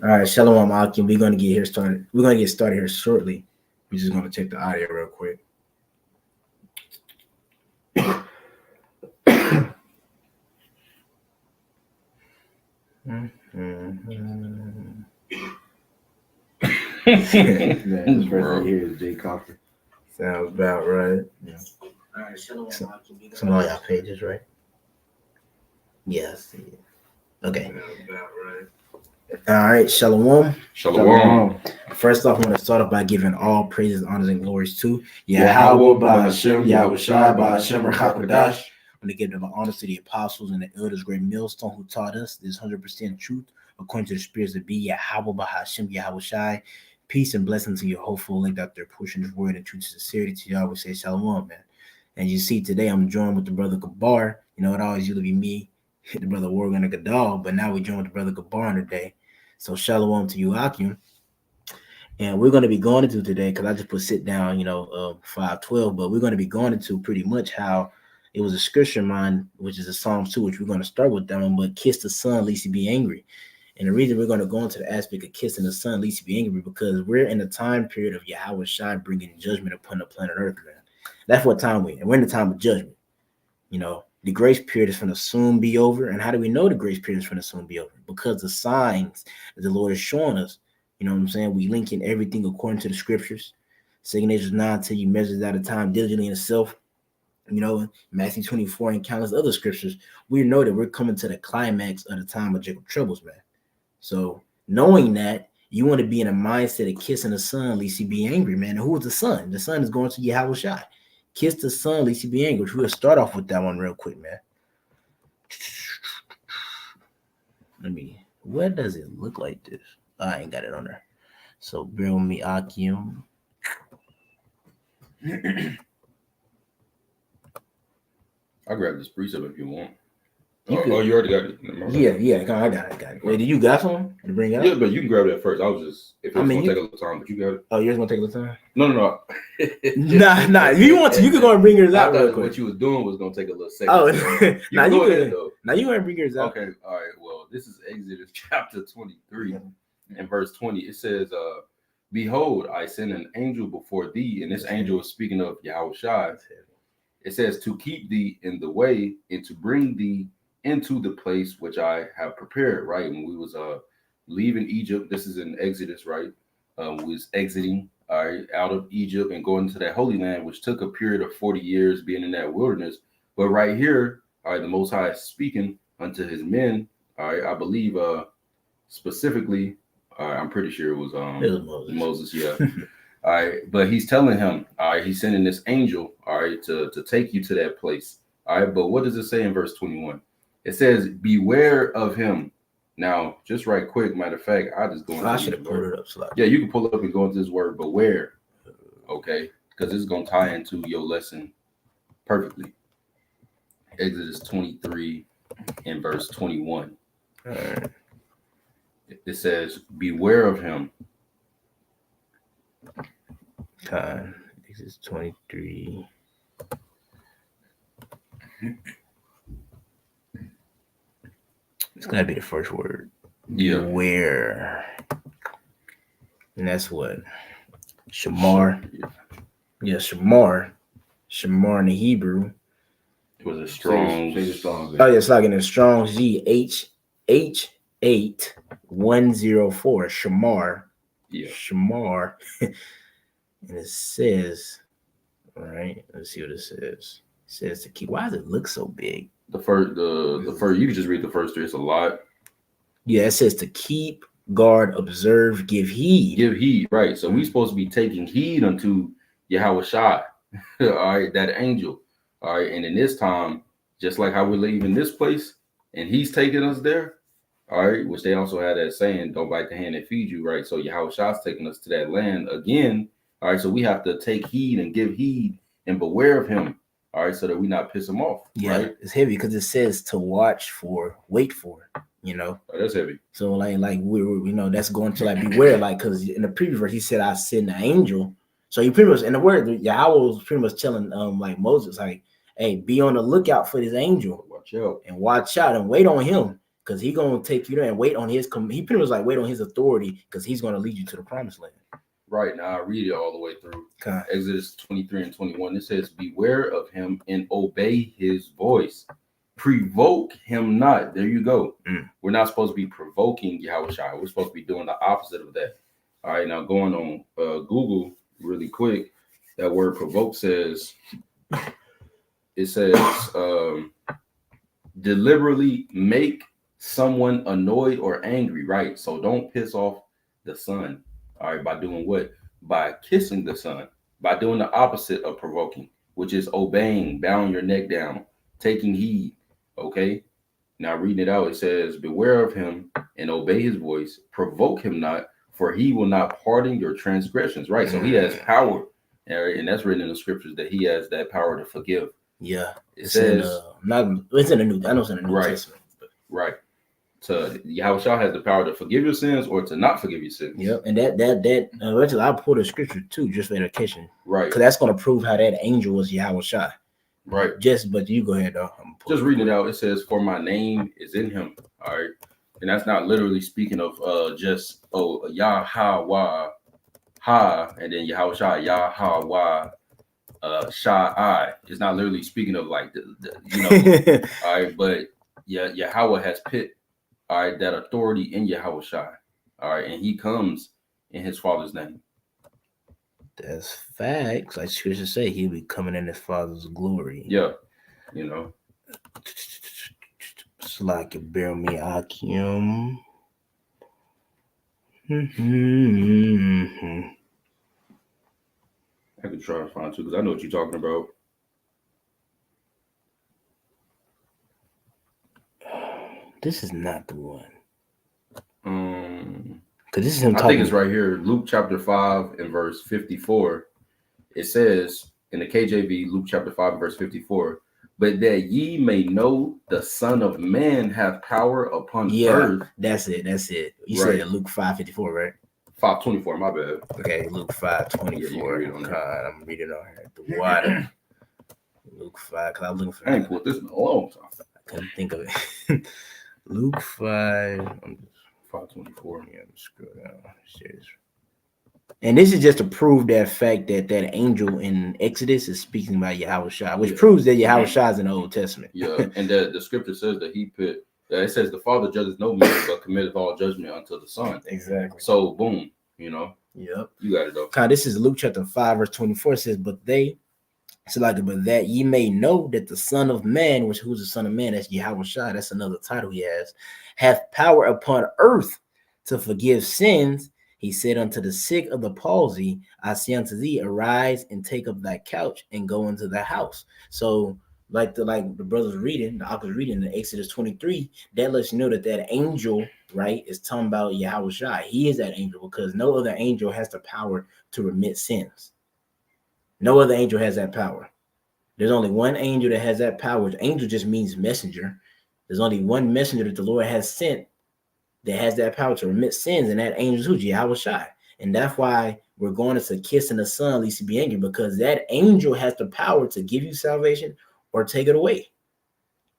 All right, Shalom Akim. We're gonna get here started. We're gonna get started here shortly. We're just gonna check the audio real quick. This person here is Jay Coffee. Sounds about right. Yeah. All right, Shalom Akim. Some of y'all pages, right? Yes. Okay. Sounds about right. All right, Shalom. Shalom. First off, I want to start off by giving all praises, honors, and glories to Yahweh Ba'Hashem, Yahweh Shai Ba'Hashem Rachakadash. I want to give them honors to the apostles and the elders, great millstone, who taught us this 100% truth according to the spirits of be. Yahweh Ba'Hashem, Yahweh Shai. Peace and blessing to your hopeful linked out there, pushing this word and truth and sincerity to Yahweh. Say Shalom, man. And you see, today I'm joined with the brother Gabar. You know, it always used to be me, the brother Morgan and Gadal, but now we join with the brother Gabar today. So Shalom to you, Akim. And we're going to be going into today, because I just put sit down, 5:12, but we're going to be going into pretty much how it was a scripture of mine, which is a Psalms 2, which we're going to start with that one, but kiss the son, lest he be angry. And the reason we're going to go into the aspect of kissing the son, lest he be angry, because we're in the time period of Yahweh Shai bringing judgment upon the planet Earth, man. That's what time we're in. We're in the time of judgment. The grace period is going to soon be over. And how do we know the grace period is going to soon be over? Because the signs that the Lord is showing us, you know what I'm saying? We link in everything according to the scriptures. 2 Nations 9 tell you measures out of time diligently in itself. Matthew 24 and countless other scriptures. We know that we're coming to the climax of the time of Jacob troubles, man. So knowing that, you want to be in a mindset of kissing the son, lest he be angry, man. And who is the son? The son is going to Yahweh Shai. Kiss the son, lest he be angry. We'll start off with that one real quick, man. What does it look like this? I ain't got it on there. So bear with me, Akim. I'll grab this precept if you want. You already got it. Yeah, I got it. Wait, did you got some to bring out? Yeah, but you can grab that first. I was just, if it's going to take a little time, but you got it. Oh, yours going to take a little time? No. Nah. If you want to, you can go and bring yours out real quick. What you was doing was going to take a little second. Oh, now you can. Now you want to bring yours out. Okay, all right. Well, this is Exodus chapter 23 and verse 20. It says, behold, I send an angel before thee, and this angel is speaking of Yahweh Shai. It says, to keep thee in the way and to bring thee into the place which I have prepared, right? When we was leaving Egypt, this is in Exodus, right? We was exiting out of Egypt and going to that Holy Land, which took a period of 40 years being in that wilderness. But right here, the Most High is speaking unto his men. I believe specifically, I'm pretty sure it was Moses, yeah. But he's telling him, he's sending this angel, to take you to that place. But what does it say in verse 21? It says, beware of him. Now, just right quick, matter of fact, I should have pulled it up. Yeah, you can pull it up and go into this word, beware. Okay, because it's going to tie into your lesson perfectly. Exodus 23 and verse 21. All right. It says, beware of him. Exodus 23. It's gonna be the first word. Yeah. Where? And that's what? Shamar. Yeah, Shamar. Shamar in the Hebrew. It was a strong. Oh, yeah, it's like in a strong H8104. Shamar. Yeah. Shamar. And it says, all right, let's see what it says. It says to keep. Why does it look so big? The first, you can just read the first three. It's a lot. Yeah, it says to keep, guard, observe, give heed. Give heed, right? So we're supposed to be taking heed unto Yahweh Shai, all right, that angel, all right. And in this time, just like how we're leaving this place, and he's taking us there, all right. Which they also had that saying, "Don't bite the hand that feeds you," right? So Yahweh Shai's taking us to that land again, all right. So we have to take heed and give heed and beware of him. All right, so that we not piss them off. Yeah, right? It's heavy because it says to watch for, wait for, Oh, that's heavy. So like we're that's going to like beware, like because in the previous verse he said I send an angel. So you pretty much in the word Yahweh was pretty much telling like Moses, like, hey, be on the lookout for this angel. Watch out and watch out and wait on him. because he gonna take you there and wait on his. He pretty much like wait on his authority because he's gonna lead you to the promised land. Right now, I read it all the way through. Okay. Exodus 23 and 21. It says, "Beware of him and obey his voice. Provoke him not." There you go. We're not supposed to be provoking Yahweh Shai. We're supposed to be doing the opposite of that. All right, now going on Google really quick, that word provoke says, it says, deliberately make someone annoyed or angry, right? So don't piss off the son. All right, by doing what? By kissing the son, by doing the opposite of provoking, which is obeying, bowing your neck down, taking heed. Okay. Now reading it out, it says, "Beware of him and obey his voice. Provoke him not, for he will not pardon your transgressions." Right. So he has power. And that's written in the scriptures that he has that power to forgive. Yeah. It says, it's in the New. I know it's in the New Right. Testament. But. Right. So Yahweh Shah has the power to forgive your sins or to not forgive your sins. Yep. And actually, I'll pull the scripture too, just for education. Right. Because that's going to prove how that angel was Yahweh Shai. Right. But you go ahead, though. Just reading it out, it says, "For my name is in him." All right. And that's not literally speaking of just, Yahweh, Ha, and then Yahweh Shai, Yahweh, Shai. It's not literally speaking of like, all right. But yeah, Yahweh has put, all right, that authority in Yahweh Shai. All right. And he comes in his father's name. That's facts. Like scripture say, he'll be coming in his father's glory. Yeah. It's like it bear me Akim. I could try to find too, because I know what you're talking about. This is not the one. Because this is him. I think it's right here, Luke chapter 5 and verse 54. It says in the KJV, Luke chapter 5 and verse 54, "But that ye may know the Son of Man hath power upon earth." That's it. You Right. said Luke 5:54, right? 5:24, my bad. Okay, Luke 5:24. Yeah, you can read I'm reading on here. The water. Luke 5, because I was looking for I ain't put this in a long time. I couldn't think of it. Luke 5. 5:24. Yeah, scroll down. And this is just to prove that fact that angel in Exodus is speaking about Yahweh Shai, which proves that Yahweh Shai is in the Old Testament. Yeah, and the scripture says that it says the Father judges no man, but committeth all judgment unto the Son. Exactly. So boom, Yep. You got it though. This is Luke chapter 5, verse 24. It says, but that ye may know that the Son of Man, who's the Son of Man, that's Yahweh Shai, that's another title he has, hath power upon earth to forgive sins. He said unto the sick of the palsy, I say unto thee, arise and take up thy couch and go into the house. So like the brothers reading, the uncles reading in Exodus 23, that lets you know that angel, right, is talking about Yahweh Shai. He is that angel because no other angel has the power to remit sins. No other angel has that power. There's only one angel that has that power. Angel just means messenger. There's only one messenger that the Lord has sent that has that power to remit sins, and that angel is who? Yahweh Shai. And that's why we're going to kissing the Son, lest he be angry, because that angel has the power to give you salvation or take it away.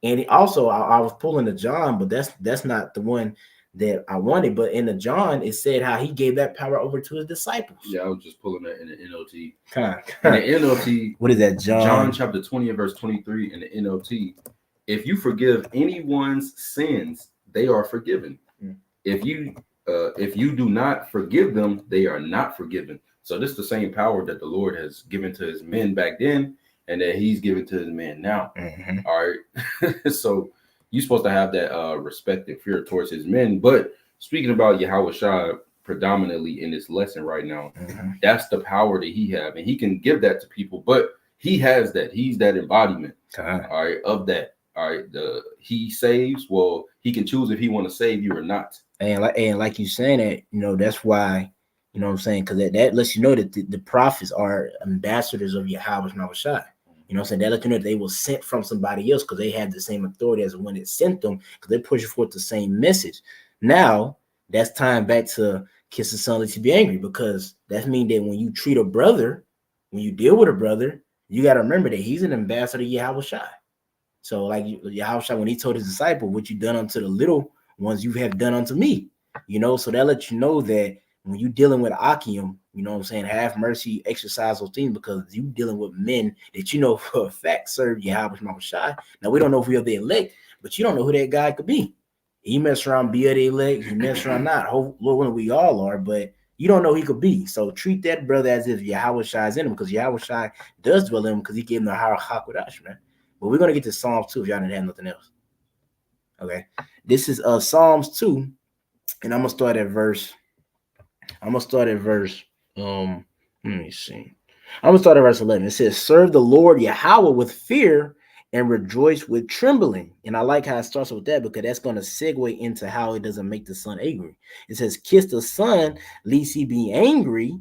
And also, I was pulling the John, but that's not the one that I wanted. But in the John, it said how he gave that power over to his disciples. Yeah, I was just pulling that in the NLT. In the NLT, what is that, John? John chapter 20 and verse 23 in the NLT. If you forgive anyone's sins, they are forgiven. If you do not forgive them, they are not forgiven. So this is the same power that the Lord has given to his men back then, and that he's given to his men now. Mm-hmm. All right. So you're supposed to have that respect and fear towards his men. But speaking about Yahweh Shai predominantly in this lesson right now, that's the power that he have, and he can give that to people. But he has that. He's that embodiment. All right, of that. All right. He saves. Well, he can choose if he want to save you or not. And like you saying that, that's why, what I'm saying, because that lets you know that the prophets are ambassadors of Yahweh Shai. You know what I'm saying? That lets you know that they were sent from somebody else because they had the same authority as when it sent them, because they're pushing forth the same message. Now, that's time back to kiss the Son lest he be angry, because that means that when you treat a brother, when you deal with a brother, you got to remember that he's an ambassador of Yahweh Shai. So like Yahweh Shai, when he told his disciple, what you done unto the little ones you have done unto me. You know, so that lets you know that when you're dealing with Akim, you know what I'm saying, have mercy, exercise those things, because you dealing with men that you know for a fact serve Yahweh Shai. Now, we don't know if we are the elect, but you don't know who that guy could be. He mess around, be of the elect, he mess around not. Lord willing, we all are, but you don't know who he could be. So treat that brother as if Yahweh Shai is in him, because Yahweh Shai does dwell in him, because he gave him the higher Hakodash, man. But we're going to get to Psalms 2 if y'all didn't have nothing else. Okay. This is Psalms 2, and I'm going to start at verse. Let me see. I'm going to start at verse 11. It says, serve the Lord Yahweh with fear and rejoice with trembling. And I like how it starts with that, because that's going to segue into how it doesn't make the sun angry. It says, kiss the son, lest he be angry,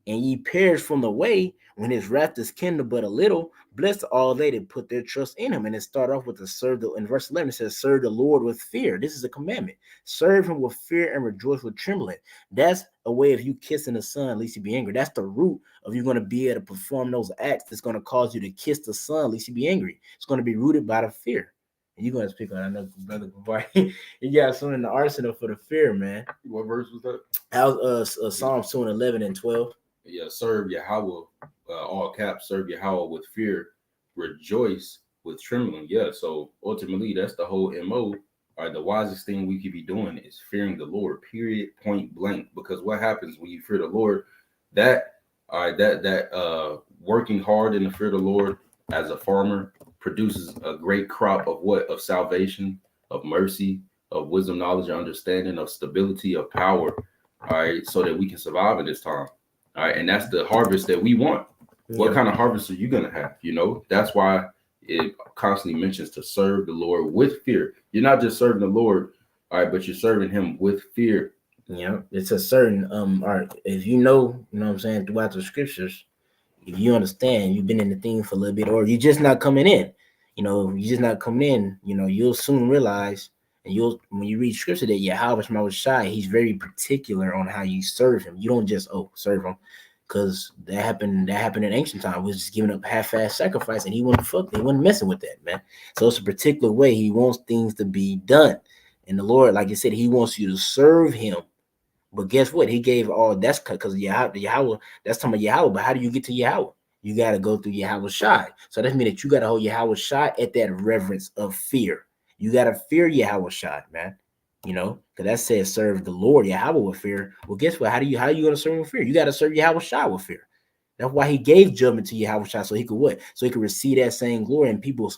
and ye perish from the way when his wrath is kindled but a little. Blessed are all they that put their trust in him. And it start off with the serve the, in verse 11, it says, serve the Lord with fear. This is a commandment. Serve him with fear and rejoice with trembling. That's a way of you kissing the son, lest he be angry. That's the root of you going to be able to perform those acts that's going to cause you to kiss the son, lest he be angry. It's going to be rooted by the fear. And you're going to speak on, I know, brother, you got something in the arsenal for the fear, man. What verse was that? That was Psalms 2 and 11 and 12. Yeah, serve Yahweh, all caps, serve Yahweh with fear, rejoice with trembling. Yeah, so ultimately, that's the whole MO. All right, the wisest thing we could be doing is fearing the Lord, period, point blank. Because what happens when you fear the Lord, that working hard in the fear of the Lord as a farmer produces a great crop of what? Of salvation, of mercy, of wisdom, knowledge, and understanding, of stability, of power. All right, so that we can survive in this time. All right, and that's the harvest that we want. What kind of harvest are you going to have? You know, that's why it constantly mentions to serve the Lord with fear. You're not just serving the Lord, all right, but you're serving him with fear. Yeah, it's a certain all right, if you know what I'm saying, throughout the scriptures, if you understand, you've been in the thing for a little bit, or you're just not coming in, you know, you're just not coming in, you know, you'll soon realize, and when you read scripture that Yahweh Shai, he's very particular on how you serve him. You don't just serve him, because that happened in ancient time. We was just giving up half-ass sacrifice, and he wasn't messing with that, man. So it's a particular way he wants things to be done. And the Lord, like I said, he wants you to serve him. But guess what? He gave all that's because Yahweh, that's talking about Yahweh. But how do you get to Yahweh? You got to go through Yahweh Shai. So that means that you got to hold Yahweh Shai at that reverence of fear. You got to fear Yahweh Shai, man. You know, because that says serve the Lord Yahweh with fear. Well, guess what? How are you going to serve him with fear? You got to serve Yahweh Shai with fear. That's why he gave judgment to Yahweh Shai, so he could what? So he could receive that same glory, and people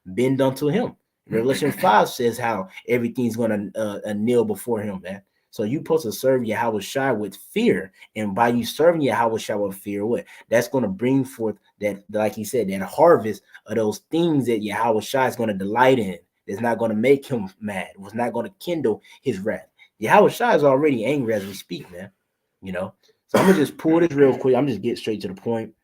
bend unto him. Revelation 5 says how everything's going to kneel before him, man. So you're supposed to serve Yahweh Shai with fear. And by you serving Yahweh Shai with fear, what? That's going to bring forth that, like he said, that harvest of those things that Yahweh Shai is going to delight in. It's not going to make him mad. It was not going to kindle his wrath. Yahweh Shai is already angry as we speak, man. You know? So I'm going to just pull this real quick. I'm just get straight to the point.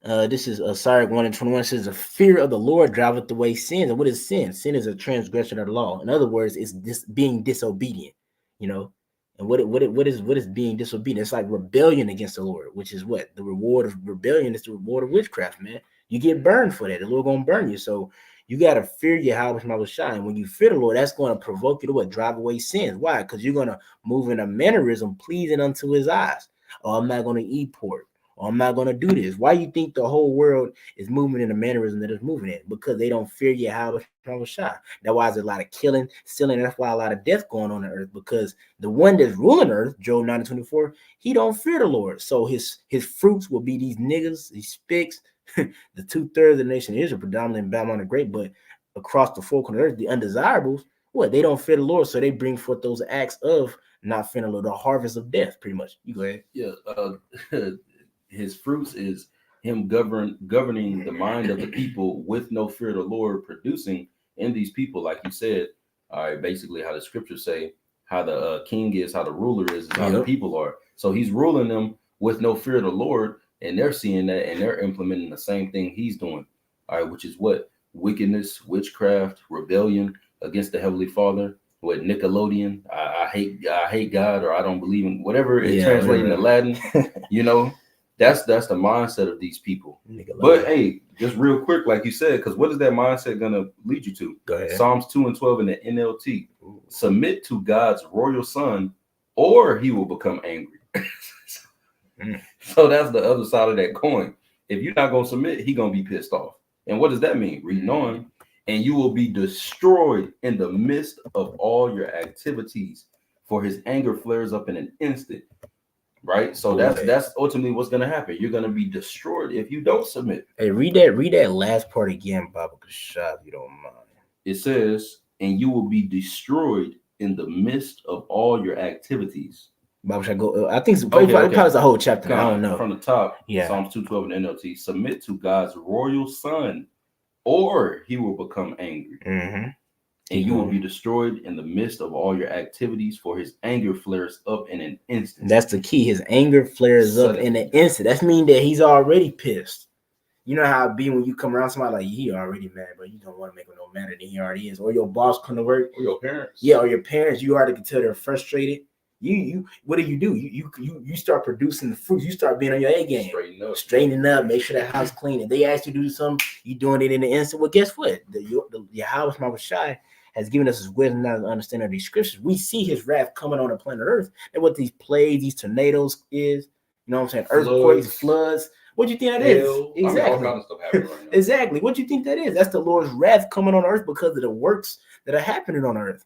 This is Sirach 1 and 21. It says, the fear of the Lord driveth away sins. And what is sin? Sin is a transgression of the law. In other words, it's being disobedient. You know, and what is being disobedient? It's like rebellion against the Lord, which is what? The reward of rebellion is the reward of witchcraft, man. You get burned for that. The Lord gonna burn you. So you gotta fear Yahweh Shai. And when you fear the Lord, that's gonna provoke you to what? Drive away sins. Why? Because you're gonna move in a mannerism pleasing unto his eyes. Oh, I'm not gonna eat pork. Or I'm not gonna do this. Why you think the whole world is moving in the mannerism that it's moving in? Because they don't fear Yahweh Shai. That's why there's a lot of killing, stealing, and that's why a lot of death going on earth. Because the one that's ruling earth, Job 9:24, he don't fear the Lord. So his fruits will be these niggas, these spicks, the 2/3 of the nation of Israel, predominantly in Babylon the Great, but across the four corners of earth, the undesirables, what? They don't fear the Lord, so they bring forth those acts of not fearing the Lord, the harvest of death, pretty much. You go ahead. Yeah. His fruits is him governing the mind of the people with no fear of the Lord, producing in these people, like you said, basically how the scriptures say, how the king is, how the ruler is, how the people are. So he's ruling them with no fear of the Lord, and they're seeing that, and they're implementing the same thing he's doing, all right, which is what? Wickedness, witchcraft, rebellion against the Heavenly Father. What? Nickelodeon, I hate God, or I don't believe in whatever it translates into Latin, you know. That's the mindset of these people. Nigga love But it. hey, just real quick, like you said, because what is that mindset gonna lead you to? Go ahead. Psalms 2 and 12 in the NLT. Submit to God's royal son, or he will become angry. So that's the other side of that coin. If you're not gonna submit, he gonna be pissed off. And what does that mean? Reading on, and you will be destroyed in the midst of all your activities, for his anger flares up in an instant. Right, so that's ultimately what's gonna happen. You're gonna be destroyed if you don't submit. Hey, read that last part again, Baba Kashab, if you don't mind. It says, and you will be destroyed in the midst of all your activities. Baba, should I go? I think it's Okay. probably the whole chapter. I don't know. From the top, Yeah. Psalms 2:12 in NLT. Submit to God's royal son, or he will become angry. Mm-hmm. And you will be destroyed in the midst of all your activities, for his anger flares up in an instant. That's the key. His anger flares up in an instant. That means that he's already pissed. You know how it be when you come around somebody like, he already mad, but you don't want to make him no madder than he already is. Or your boss come to work. Or your parents. Yeah, or your parents. You already can tell they're frustrated. You what do? You start producing the fruits. You start being on your A game. Straightening up, make sure that house clean. If they ask you to do something, you doing it in the instant. Well, guess what? Your house, Mama Shai, has given us his wisdom and understanding of these scriptures. We see his wrath coming on the planet Earth, and what these plagues, these tornadoes is. You know what I'm saying? Earthquakes, floods. What do you think that is? Exactly. I mean, all kinds of stuff happening right now. Exactly. What do you think that is? That's the Lord's wrath coming on earth because of the works that are happening on earth.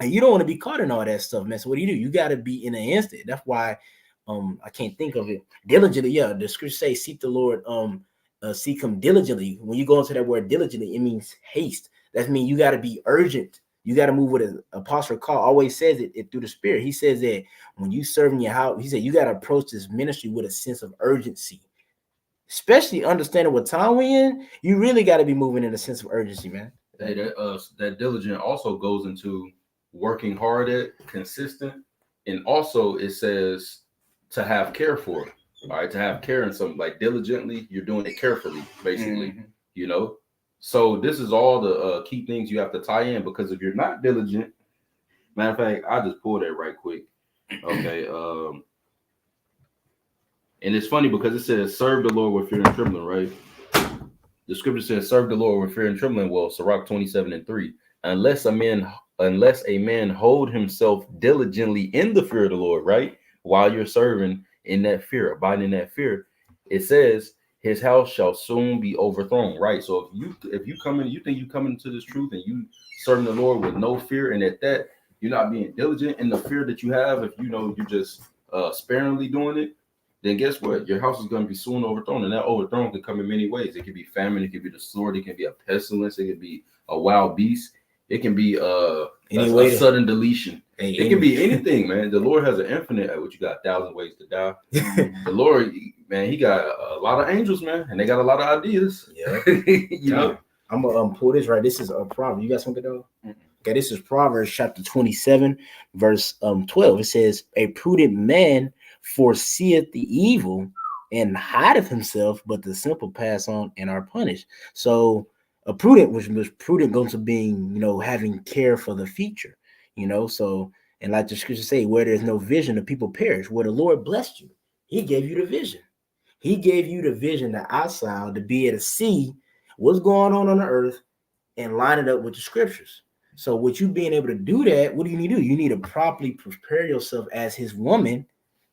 And you don't want to be caught in all that stuff, man. So what do? You got to be in an instant. That's why I can't think of it. Diligently, yeah. The scripture says, seek the Lord, seek him diligently. When you go into that word diligently, it means haste. That means you got to be urgent. You got to move with an apostle Paul always says it through the spirit. He says that when you serve in your house, he said you got to approach this ministry with a sense of urgency. Especially understanding what time we're in, you really got to be moving in a sense of urgency, man. Hey, that diligent also goes into working hard at, consistent, and also it says to have care for it. All right, to have care in something like diligently, you're doing it carefully, basically. Mm-hmm. You know, so this is all the key things you have to tie in, because if you're not diligent, matter of fact, I just pulled that right quick. Okay, and it's funny because it says, serve the Lord with fear and trembling, right? The scripture says, serve the Lord with fear and trembling. Well, Sirach 27:3. Unless a man hold himself diligently in the fear of the Lord, right? While you're serving in that fear, abiding in that fear, it says his house shall soon be overthrown, right? So if you come in, you think you come into this truth and you serving the Lord with no fear, and at that you're not being diligent in the fear that you have, if you know you're just sparingly doing it, then guess what? Your house is going to be soon overthrown. And that overthrown can come in many ways. It could be famine. It could be the sword. It can be a pestilence. It could be a wild beast. It can be a sudden deletion. It can be anything, man. The Lord has an infinite, what you got, 1,000 ways to die. The Lord, man, he got a lot of angels, man. And they got a lot of ideas. Yeah. You know? I'm going to pull this right. This is a Proverbs. You got something though? Okay, this is Proverbs chapter 27, verse 12. It says, a prudent man foreseeth the evil and hideth himself, but the simple pass on and are punished. So a prudent, which was prudent goes to being, having care for the future, so, and like the scripture say, where there's no vision, the people perish. Where the Lord blessed you, he gave you the vision. He gave you the vision, the outside, to be able to see what's going on the earth and line it up with the scriptures. So with you being able to do that, what do you need to do? You need to properly prepare yourself as his woman,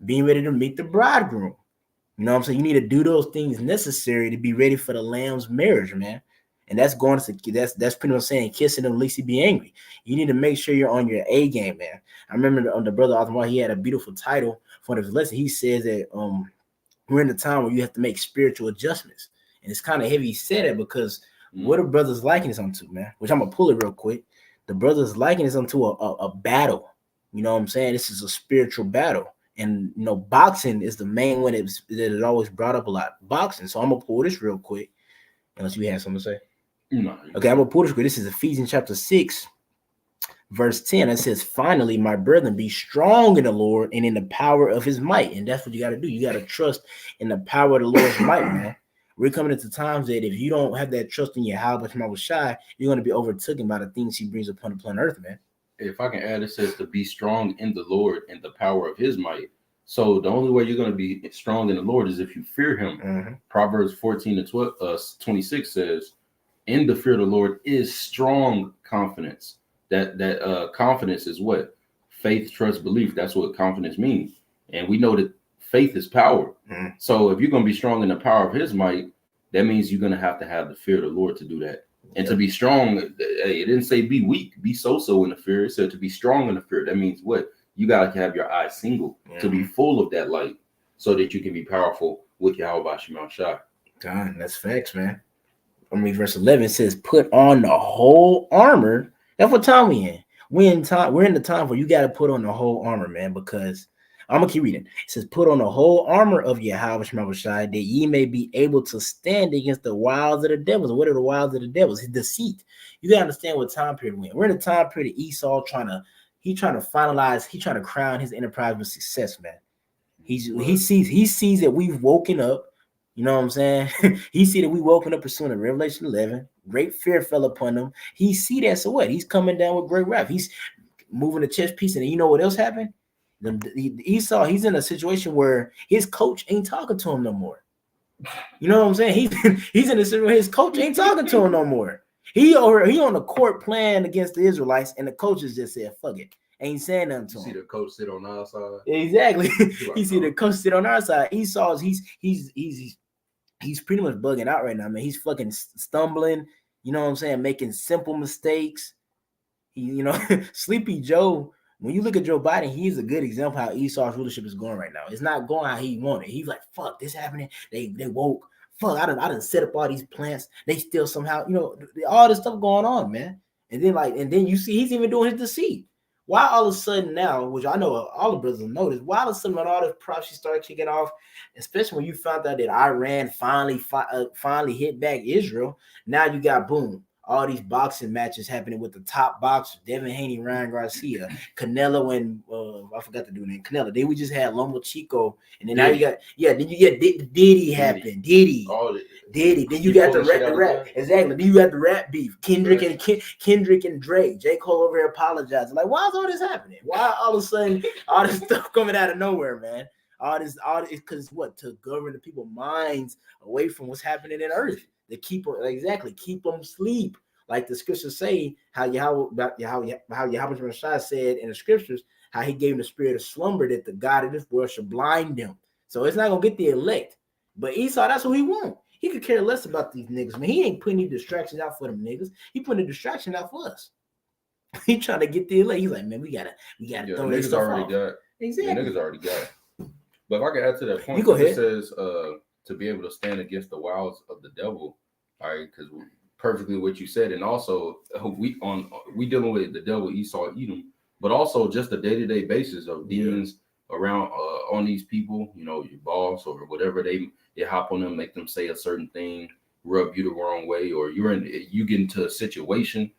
being ready to meet the bridegroom. You know what I'm saying? You need to do those things necessary to be ready for the lamb's marriage, man. And that's that's pretty much saying kissing them, at least he be angry. You need to make sure you're on your A game, man. I remember the brother Othman, he had a beautiful title for his lesson. He says that we're in a time where you have to make spiritual adjustments. And it's kind of heavy he said it because what are brothers liking this onto, man? Which I'm gonna pull it real quick. The brothers liking this onto a battle. You know what I'm saying? This is a spiritual battle. And, boxing is the main one that is always brought up a lot. Boxing. So I'm going to pull this real quick. Unless you have something to say. No. Okay, I'm going to pull this quick. This is Ephesians chapter 6, verse 10. It says, finally, my brethren, be strong in the Lord and in the power of his might. And that's what you got to do. You got to trust in the power of the Lord's might, man. We're coming into times that if you don't have that trust in your house, but was shy, you're going to be overtaken by the things he brings upon the planet earth, man. If I can add, it says to be strong in the Lord and the power of his might. So the only way you're going to be strong in the Lord is if you fear him. Mhm. Proverbs 14:26 says, in the fear of the Lord is strong confidence. That confidence is what? Faith, trust, belief. That's what confidence means. And we know that faith is power. Mhm. So if you're going to be strong in the power of his might, that means you're going to have the fear of the Lord to do that. And to be strong, hey, it didn't say be weak, be so in the fear. It said to be strong in the fear. That means what? You got to have your eyes single to be full of that light so that you can be powerful with Yahweh Shema Shai. God, that's facts, man. I mean, verse 11 says, put on the whole armor. That's what time we in. We're in the time where you got to put on the whole armor, man, because I'm gonna keep reading. It says, put on the whole armor of Yahweh Shema Shai, that ye may be able to stand against the wiles of the devils. What are the wiles of the devils? His deceit. You gotta understand what time period we're in. We're in a time period of Esau trying to crown his enterprise with success, man. He sees that we've woken up. You know what I'm saying? He see that we woken up pursuing Revelation 11. Great fear fell upon him. He see that. So what? He's coming down with great wrath. He's moving the chess piece. And you know what else happened? Esau, he's in a situation where his coach ain't talking to him no more. You know what I'm saying? He's in a situation where his coach ain't talking to him no more. He on the court playing against the Israelites, and the coaches just said, fuck it. Ain't saying nothing to him. See the coach sit on our side. Exactly. He see the coach sit on our side. Esau's he's pretty much bugging out right now, man. He's fucking stumbling, you know what I'm saying, making simple mistakes. Sleepy Joe, when you look at Joe Biden, he's a good example how Esau's rulership is going right now. It's not going how he wanted. He's like, fuck, this happening. They woke. Fuck, I done set up all these plants. They still somehow, all this stuff going on, man. And then you see he's even doing his deceit. Why all of a sudden now, which I know all the brothers will notice, why all of a sudden when all this prophecy started kicking off, especially when you found out that Iran finally hit back Israel, now you got boom, all these boxing matches happening with the top boxers, Devin Haney, Ryan Garcia, Canelo, and I forgot the dude name, Canelo. Then we just had Lomo Chico, and then now you got Diddy happened, Diddy. Then you got the rap. Exactly. Then you got the rap beef. Kendrick and Drake. J. Cole over here apologizing. Like, why is all this happening? Why all of a sudden all this stuff coming out of nowhere, man? All this because what? To govern the people's minds away from what's happening in earth. To keep them sleep. Like the scriptures say, how Yahweh Shai said in the scriptures, how he gave him the spirit of slumber that the God of this world should blind them. So it's not gonna get the elect. But Esau, that's what he want. He could care less about these niggas, man. He ain't putting any distractions out for them niggas. He putting a distraction out for us. He trying to get the elect. He's like, man, we gotta throw this stuff off. Exactly. Niggas already got it. But if I can add to that point, you go ahead. It says to be able to stand against the wiles of the devil. All right, because perfectly what you said, and also we dealing with the devil, Esau, Edom, but also just the day-to-day basis of demons around on these people. Your boss or whatever, they hop on them, make them say a certain thing, rub you the wrong way, or you get into a situation,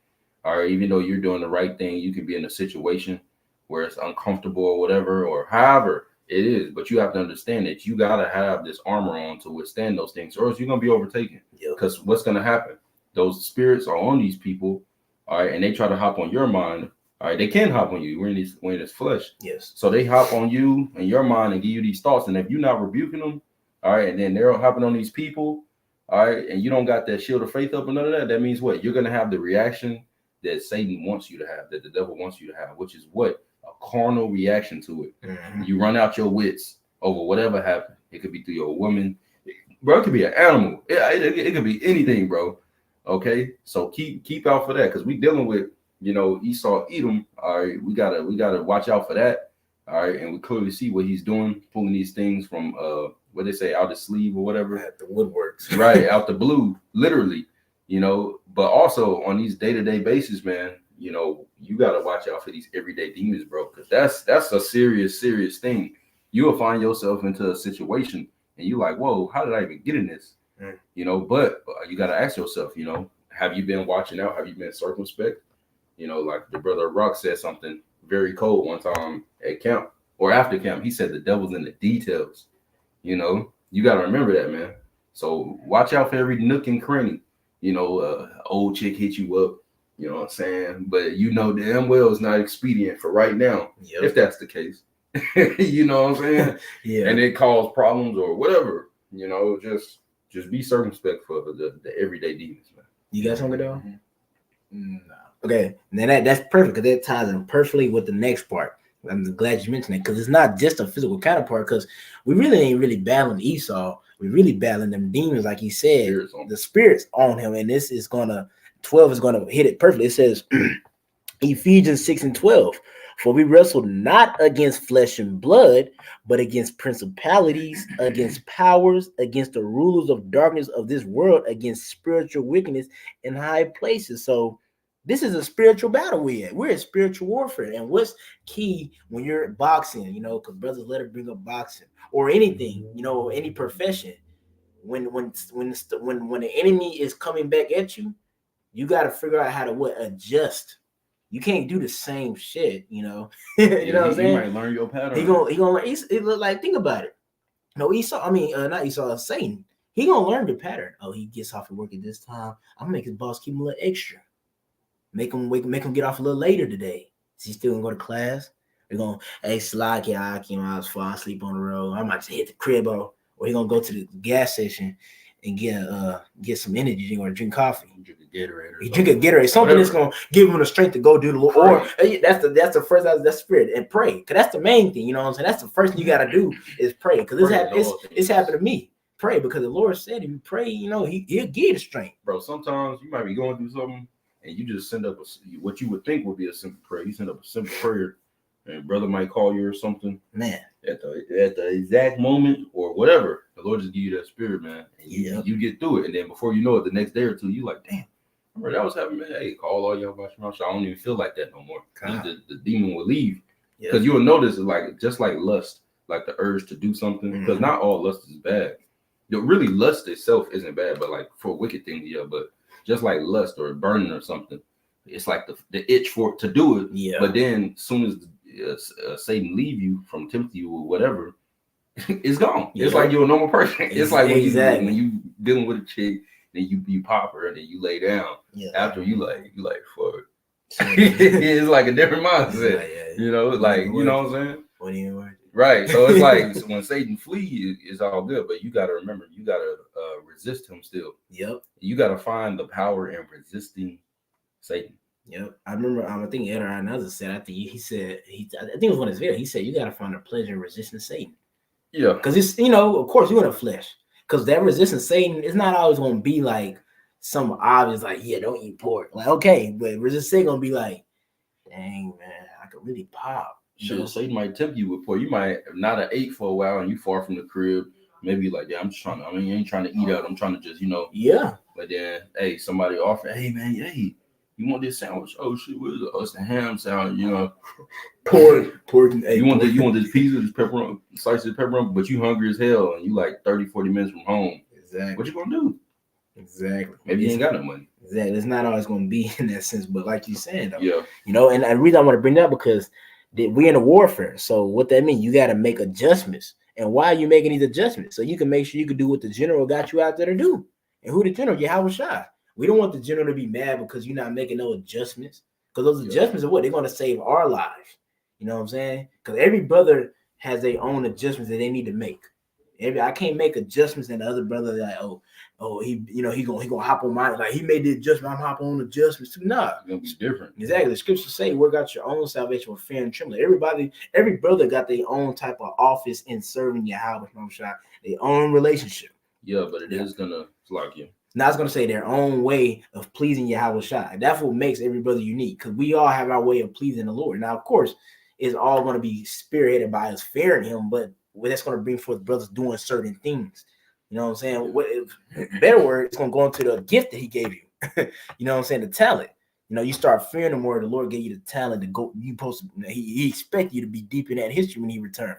or even though you're doing the right thing, you can be in a situation where it's uncomfortable or whatever, or however it is. But you have to understand that you gotta have this armor on to withstand those things, or else you're gonna be overtaken. Because what's gonna happen? Those spirits are on these people, all right, and they try to hop on your mind. All right, they can hop on you. We're in this flesh. Yes. So they hop on you and your mind and give you these thoughts, and if you're not rebuking them, all right, and then they're hopping on these people, all right, and you don't got that shield of faith up and none of that, that means what? You're going to have the reaction that Satan wants you to have, that the devil wants you to have, which is what? A carnal reaction to it. Mm-hmm. You run out your wits over whatever happened. It could be through your woman. Bro, it could be an animal. It could be anything, bro. Okay? So keep out for that, because we dealing with, Esau, Edom. All right, we gotta watch out for that. All right, and we clearly see what he's doing, pulling these things from what they say, out the sleeve or whatever. At the woodworks. Right, out the blue, literally, but also on these day-to-day basis, man, you got to watch out for these everyday demons, bro, because that's a serious thing. You will find yourself into a situation and you like, whoa, how did I even get in this? But you got to ask yourself, have you been watching out? Have you been circumspect? Like the brother Rock said something very cold one time at camp or after camp. He said the devil's in the details. You got to remember that, man. So watch out for every nook and cranny. Old chick hit you up, you know what I'm saying? But damn well it's not expedient for right now, if that's the case. You know what I'm saying? Yeah. And it cause problems or whatever. You know, just be circumspect for the everyday demons, man. You got something though? No. Okay, now that's perfect because that ties in perfectly with the next part. I'm glad you mentioned it because it's not just a physical counterpart. Because we really ain't really battling Esau. We really battling them demons, like he said. The spirits on him, and this is 12 is gonna hit it perfectly. It says Ephesians 6:12. For we wrestle not against flesh and blood, but against principalities, against powers, against the rulers of darkness of this world, against spiritual wickedness in high places. So this is a spiritual battle we're in spiritual warfare. And what's key when you're boxing, because brothers let it bring up boxing or anything, any profession. When the enemy is coming back at you, you got to figure out how to adjust. You can't do the same shit, you know. You know what I'm saying? You might learn your pattern. He gonna learn. It look like, think about it. No, Esau. I mean, not Esau. Satan. He gonna learn the pattern. Oh, he gets off of work at this time. I'm gonna make his boss keep him a little extra. Make him get off a little later today. Is he still gonna go to class? They're gonna, hey, Sly, I was falling asleep on the road. I might just hit the crib, or he gonna go to the gas station and get some energy or drink coffee. He drink a Gatorade, something that's gonna give him the strength to go do the Lord. Or that's the first, that's spirit, and pray, because that's the main thing. You know what I'm saying? That's the first thing you gotta do is pray, because it's happened to me. Pray, because the Lord said if you pray, he'll give you the strength. Bro, sometimes you might be going through something and you just send up what you would think would be a simple prayer. You send up a simple prayer, and brother might call you or something. Man, at the exact moment or whatever, the Lord just give you that spirit, man. And you get through it, and then before you know it, the next day or two, you like, damn. Remember that was happening, man. Hey, call all y'all about your mouth. I don't even feel like that no more. The demon will leave, because you will notice it's just like lust, like the urge to do something. Because not all lust is bad. Really, lust itself isn't bad, but like for wicked things, yeah. But just like lust or burning or something, it's like the itch for it to do it. Yeah. But then as soon as Satan leave you from tempt you or whatever, it's gone. Yeah. It's like you're a normal person. It's like when you dealing with a chick. Then you pop her and then you lay down. Yeah. After you like fuck. It's like a different mindset. Yeah. You know, like, you know what I'm saying? What do you mean? Right. So it's like when Satan flee, it's all good, but you gotta remember, you gotta resist him still. Yep. You gotta find the power in resisting Satan. Yep. I remember I think Ed Arnaza said, I think it was one of his videos, he said you gotta find a pleasure in resisting Satan. Yeah. Because it's, of course you're in the flesh. Because that resistance Satan is not always going to be like some obvious, like, yeah, don't eat pork. Like, okay, but resistance Satan going to be like, dang, man, I could really pop. Sure, Satan might tempt you with pork. You might not have ate for a while and you far from the crib. Maybe like, yeah, you ain't trying to eat out. I'm trying to just, Yeah. But then, hey, somebody offered, hey, man, hey, you want this sandwich? Oh, shit, what is it? Oh, it's the ham sandwich, Pork. You want this pizza, this pepperoni, slice of pepperoni, but you hungry as hell and you like 30, 40 minutes from home. Exactly. What you gonna do? Exactly. Maybe you ain't got no money. Exactly. It's not always going to be in that sense, but like you said, though, yeah. And the reason I want to bring that up because we're in a warfare. So what that means, you got to make adjustments. And why are you making these adjustments? So you can make sure you can do what the general got you out there to do. And who the general? Yahushua. We don't want the general to be mad because you're not making no adjustments. Because those adjustments are what? They're going to save our lives. You know what I'm saying? Because every brother has their own adjustments that they need to make. I can't make adjustments and the other brother like, he gonna hop on mine. Like he made the adjustment, I'm hopping on adjustments too. Nah. It's gonna be different. Exactly. The scriptures say work out your own salvation with fear and trembling. Every brother got their own type of office in serving Yahweh, their own relationship. Yeah, but it is gonna like you. Now it's gonna say their own way of pleasing Yahweh Shai. That's what makes every brother unique, because we all have our way of pleasing the Lord. Now, of course, it's all gonna be spearheaded by us fearing him, but that's gonna bring forth brothers doing certain things. You know what I'm saying? Better word, it's gonna go into the gift that he gave you. You know what I'm saying? The talent. You start fearing him more. The Lord gave you the talent to go. He expect you to be deep in that history when he returned.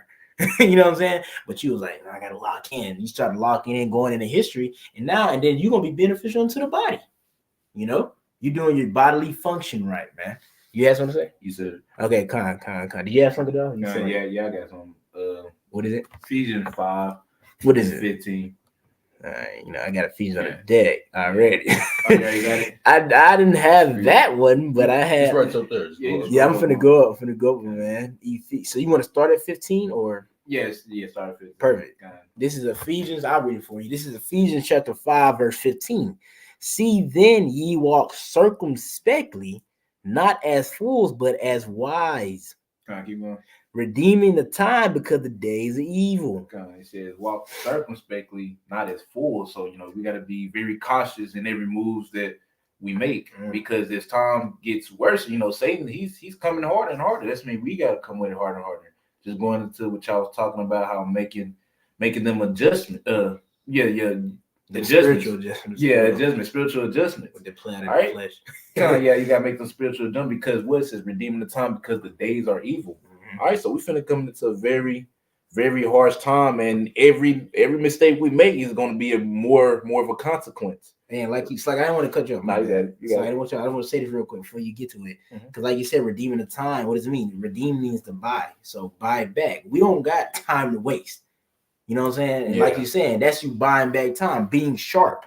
You know what I'm saying? But you was like, I gotta lock in. You started locking in, going into history, and then you're gonna be beneficial to the body. You're doing your bodily function right, man. You have something to say? You said it. Okay, Con. Do you have something though? Yeah, I got some. What is it? Ephesians 5. What is it? 15. I got Ephesians on the deck already. Okay, you got it. I didn't have that one, but I It's had. right up there. Yeah, I'm finna go up. Man. So you want to start at 15 or? Yes, sorry. Perfect. This is Ephesians. I'll read it for you. This is Ephesians chapter 5, verse 15. See then ye walk circumspectly, not as fools, but as wise, Keep going. redeeming the time because the days are evil. It says walk circumspectly, not as fools. So we got to be very cautious in every moves that we make, because as time gets worse, Satan he's coming harder and harder. That's mean we got to come with it harder and harder. Just going into what y'all was talking about, how making them adjustment. Spiritual adjustments. Spiritual adjustment with the planet right? flesh. You gotta make them spiritual adjustment, because what it says, redeeming the time because the days are evil. All right, so we finna come into a very, very harsh time, and every mistake we make is gonna be a more of a consequence. And like I don't want to cut you off. No, you got it. I don't want to say this real quick before you get to it, because like you said, redeeming the time. What does it mean? Redeem means to buy. So buy back. We don't got time to waste. You know what I'm saying? And like you're saying, that's you buying back time, being sharp.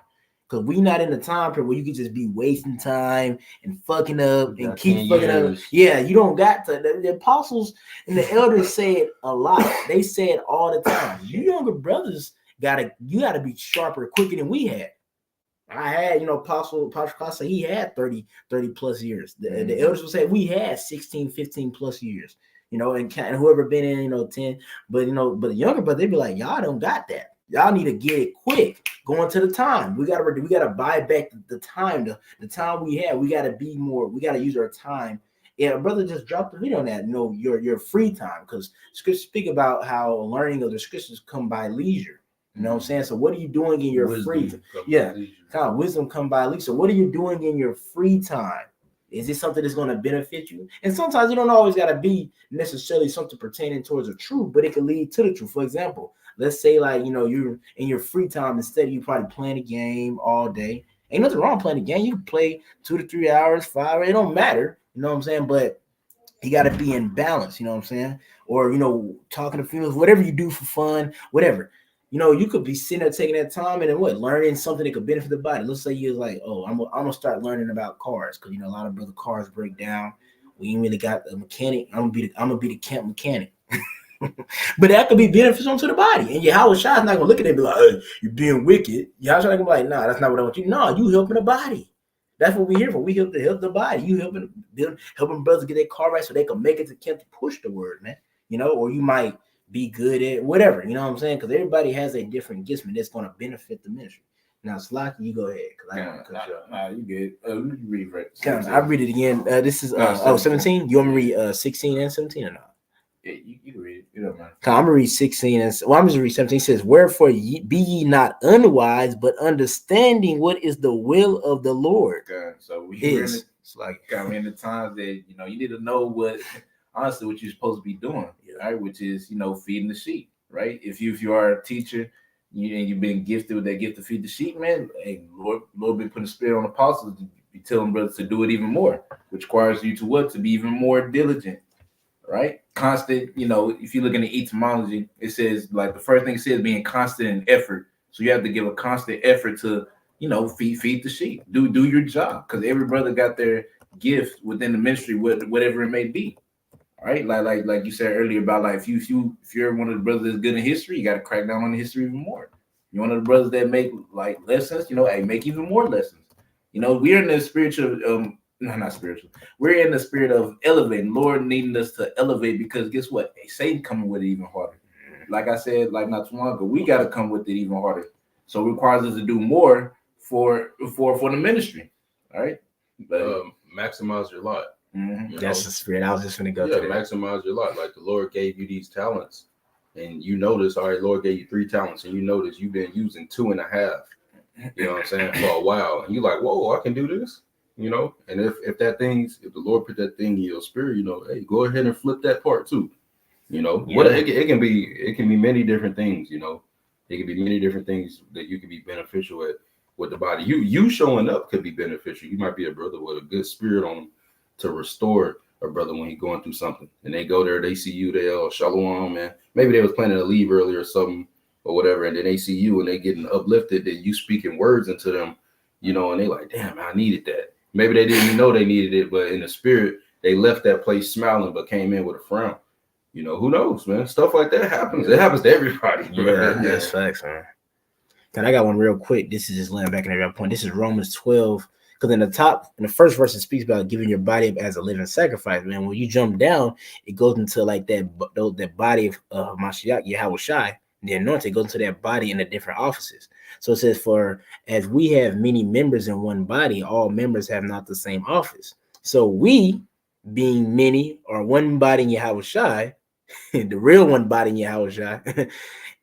Because we not in the time period where you can just be wasting time and fucking up and keep fucking up. Yeah, you don't got to. The apostles and the elders said a lot. They said all the time, you younger brothers you gotta be sharper, quicker than we had. I had, Apostle Costa, he had 30 plus years. The elders would say we had 16, 15 plus years, and whoever been in, 10, but the younger brother, they'd be like, y'all don't got that. Y'all need to get it quick. Going to the time. We gotta buy back the time, the time we have. We gotta be more, we gotta use our time. Yeah, brother just dropped a video on that. Your free time, because scriptures speak about how learning of the scriptures come by leisure. You know what I'm saying? So what are you doing in your free time? Yeah, kind of wisdom come by leisure. So what are you doing in your free time? Is it something that's going to benefit you? And sometimes it don't always got to be necessarily something pertaining towards the truth, but it could lead to the truth. For example, let's say you're in your free time, instead of you probably playing a game all day. Ain't nothing wrong playing a game. You can play 2 to 3 hours, 5 hours. It don't matter. You know what I'm saying? But you got to be in balance. You know what I'm saying? Or, talking to females, whatever you do for fun, whatever. You could be sitting there taking that time and then learning something that could benefit the body. Let's say you're like, oh, I'm gonna start learning about cars, because a lot of brother cars break down. We ain't really got a mechanic. I'm gonna be the camp mechanic. But that could be beneficial to the body. And Yahweh Shai is not gonna look at it and be like, hey, you're being wicked. Yahweh Shai gonna be like, nah, that's not what I want you. No, you helping the body. That's what we're here for. We help the body. You helping brothers get their car right so they can make it to camp to push the word, man. Or you might be good at whatever, you know what I'm saying? Because everybody has a different gift that's going to benefit the ministry. Now, Slocky, you go ahead. You good. You read right. I read it again. This is 17. You want me to read 16 and 17 or not? Yeah, you can read it. You don't mind. I'm gonna read 16 and I'm just read 17. It says, "Wherefore be ye not unwise, but understanding what is the will of the Lord." Okay. So we're in the times that you need to know what you're supposed to be doing, right? Which is feeding the sheep, right? If you are a teacher and you've been gifted with that gift to feed the sheep, man, hey, Lord been putting the spirit on apostles to be telling brothers to do it even more, which requires you to be even more diligent, right? Constant, if you look in the etymology, it says the first thing it says being constant in effort. So you have to give a constant effort to feed the sheep, do your job, because every brother got their gift within the ministry, whatever it may be. Right, like you said earlier about if you're one of the brothers that's good in history, you got to crack down on the history even more. You're one of the brothers that make lessons, make even more lessons. We're in the spiritual, not spiritual. We're in the spirit of elevating. Lord needing us to elevate, because guess what? Satan coming with it even harder. Like I said, not too long ago, we got to come with it even harder. So it requires us to do more for the ministry. All right, but maximize your lot. Mm-hmm. That's the spirit. I was just going to go to that. Maximize your lot. Like the Lord gave you these talents, and you notice, all right, Lord gave you 3 talents, and you notice you've been using 2.5. You know what I'm saying, for a while, and you're like, whoa, I can do this. And if the Lord put that thing in your spirit, hey, go ahead and flip that part too. It can be many different things. It can be many different things that you can be beneficial at with the body. You showing up could be beneficial. You might be a brother with a good spirit on them to restore a brother when he's going through something, and they go there, they see you, they shalom, man. Maybe they was planning to leave early or something, or whatever, and then they see you and they getting uplifted, then you speaking words into them, you know, and they like, damn, I needed that. Maybe they didn't even know they needed it, but in the spirit, they left that place smiling, but came in with a frown. You know, who knows, man? Stuff like that happens. It happens to everybody. Yeah, that's facts, man. And I got one real quick. This is just laying back in every point. This is Romans 12. Because in the first verse, it speaks about giving your body up as a living sacrifice. Man, when you jump down, it goes into like that body of Mashiach, Yahweh Shai, the anointed, goes into that body in the different offices. So it says, for as we have many members in one body, all members have not the same office. So we, being many, are one body in Yahweh Shai, the real one body in Yahweh Shai,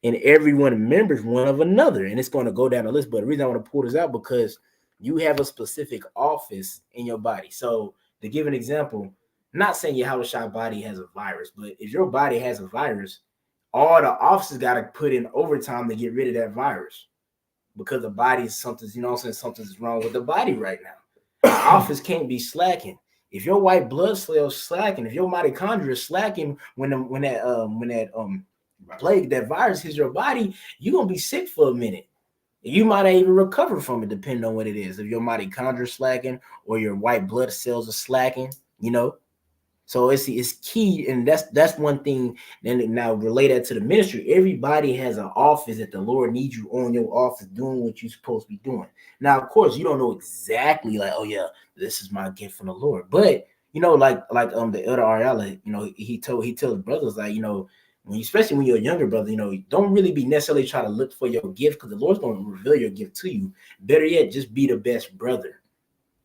and everyone members one of another. And it's going to go down the list. But the reason I want to pull this out, because you have a specific office in your body. So to give an example, not saying Yahweh Shai body has a virus, but if your body has a virus, all the offices got to put in overtime to get rid of that virus, because the body is something's, you know what I'm saying, something's wrong with the body right now. The office can't be slacking. If your white blood cells slacking, if your mitochondria is slacking when that plague, that virus hits your body, you're gonna be sick for a minute. You might not even recover from it, depending on what it is. If your mitochondria is slacking or your white blood cells are slacking, you know. So it's key, and that's one thing. Then now relate that to the ministry. Everybody has an office that the Lord needs you on your office doing what you're supposed to be doing. Now, of course, you don't know exactly like, oh yeah, this is my gift from the Lord. But you know, like the elder Ariella, you know, he tells brothers, like, you know, especially when you're a younger brother, you know, don't really be necessarily trying to look for your gift, because the Lord's going to reveal your gift to you. Better yet, just be the best brother.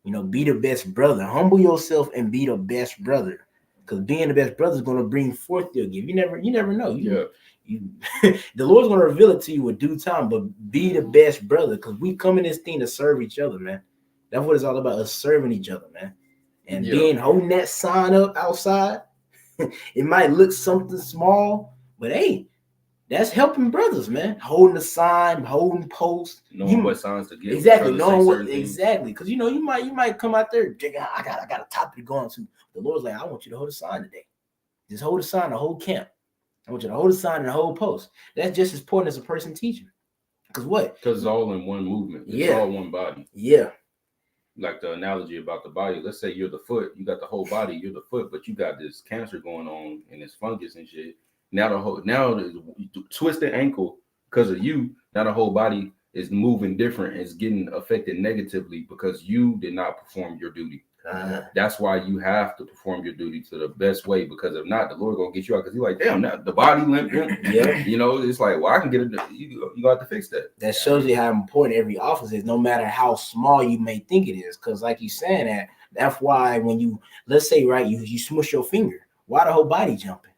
You know, be the best brother. Humble yourself and be the best brother. Because being the best brother is going to bring forth your gift. You never know. The Lord's going to reveal it to you in due time, but be the best brother, because we come in this thing to serve each other, man. That's what it's all about, us serving each other, man. And being holding that sign up outside, it might look something small, but hey, that's helping brothers, man. Holding the sign, holding posts, knowing what signs to give. Exactly, knowing what exactly, because you know you might come out there, I got a topic to go on to. The Lord's like, I want you to hold a sign today. Just hold a sign, the whole camp. I want you to hold a sign and the whole post. That's just as important as a person teaching. Because what? Because it's all in one movement. It's all one body. Yeah. Like the analogy about the body. Let's say you're the foot. You got the whole body. You're the foot, but you got this cancer going on and this fungus and shit. Now the twisted ankle because of you. Now the whole body is moving different. It's getting affected negatively because you did not perform your duty. That's why you have to perform your duty to the best way, because if not, the Lord gonna get you out, because he's like, damn, now the body limping. Yeah, you know, it's like, well, I can get it. You got to fix that. That shows you how important every office is, no matter how small you may think it is. Because like you saying that's why when you, let's say, right, you smush your finger, why the whole body jumping?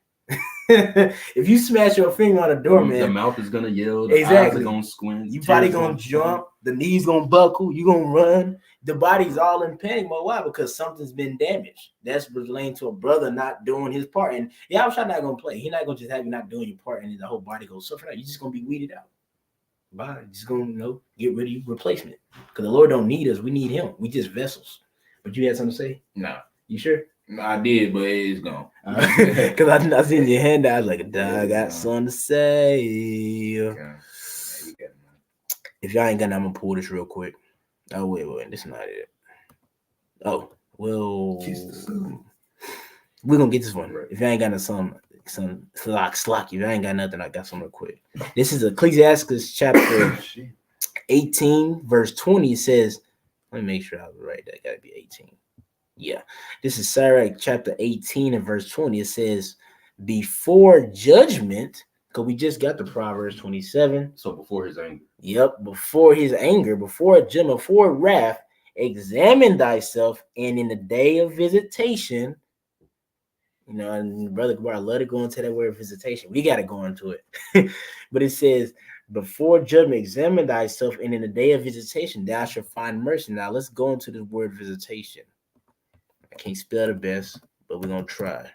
If you smash your finger on a door, man, the mouth is gonna yell, the eyes are gonna squint, you probably gonna jump, the knees gonna buckle, you gonna run, the body's all in panic mode. Why? Because something's been damaged. That's relating to a brother not doing his part. And yeah, I'm not gonna play. He's not gonna just have you not doing your part and the whole body goes suffer. You're just gonna be weeded out. Bye. Just gonna get rid of you, replacement. Because the Lord don't need us, we need him. We just vessels. But you had something to say? No. You sure? I did, but it's gone. Because I seen your hand. I was like, I got something to say. Okay. If y'all ain't got nothing, I'm gonna pull this real quick. Oh wait, this is not it. Oh well, we're gonna get this one. If y'all ain't got some slack. If y'all ain't got nothing, I got some real quick. This is Ecclesiastes chapter 18, verse 20. It says, let me make sure I was right. That gotta be 18. Yeah, this is Sirach chapter 18 and verse 20. It says, before judgment, because we just got the Proverbs 27. So before his anger. Yep, before his anger, before judgment, before wrath, examine thyself, and in the day of visitation, you know, and Brother Gabar, I love to go into that word visitation. We got to go into it. But it says, before judgment, examine thyself, and in the day of visitation, thou shalt find mercy. Now let's go into the word visitation. I can't spell the best, but we're gonna try.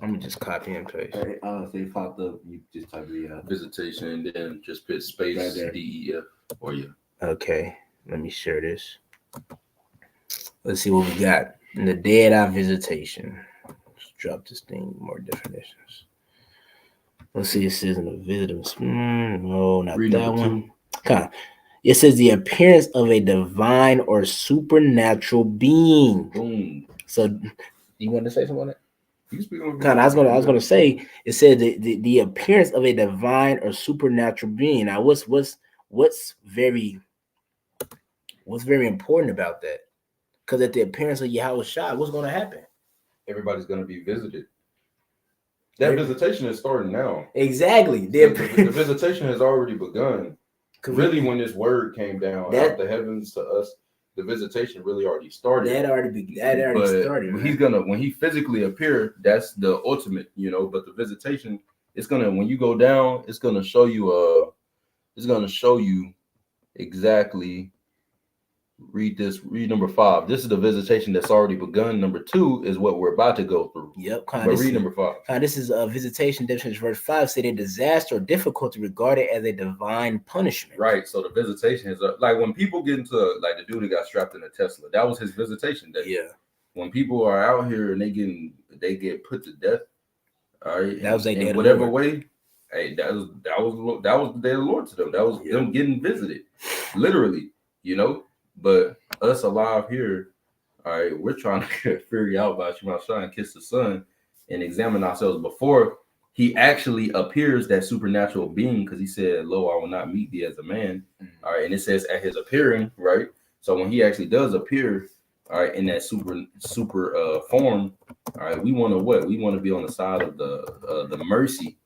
I'm gonna just copy and paste. So you popped up, you just type the visitation, and then just put space right DEF or yeah. Okay, let me share this. Let's see what we got. In the day of our visitation. Let's drop this thing, more definitions. Let's see. It says in the visitors. No, not Read that number one. Kind of. It says the appearance of a divine or supernatural being. Boom. So, you want to say something on that? You can speak on Kind of. I was gonna say. It said the appearance of a divine or supernatural being. Now, what's very important about that? Because at the appearance of Yahweh Shai, what's going to happen? Everybody's going to be visited. That visitation is starting now. Exactly. The visitation has already begun. Really, when this word came down out the heavens to us, the visitation really already started. That already started. He's gonna, when he physically appear, that's the ultimate, But the visitation, it's gonna, when you go down, it's gonna show you. It's gonna show you exactly. Read number 5. This is the visitation that's already begun. Number 2 is what we're about to go through. Yep. But read number 5. This is a visitation. Verse 5 said a disaster or difficulty regarded as a divine punishment. Right. So the visitation is like when people get into like the dude that got strapped in a Tesla. That was his visitation day. Yeah. When people are out here and they get put to death. All right. That was in whatever way. Hey, that was the day of the Lord to them. That was them getting visited, literally. But us alive here, all right, we're trying to figure out about Shema Shai and kiss the Son and examine ourselves before he actually appears that supernatural being, because he said, "Lo, I will not meet thee as a man." All right, and it says at his appearing, right? So when he actually does appear, all right, in that super form, all right, we want to what? We want to be on the side of the mercy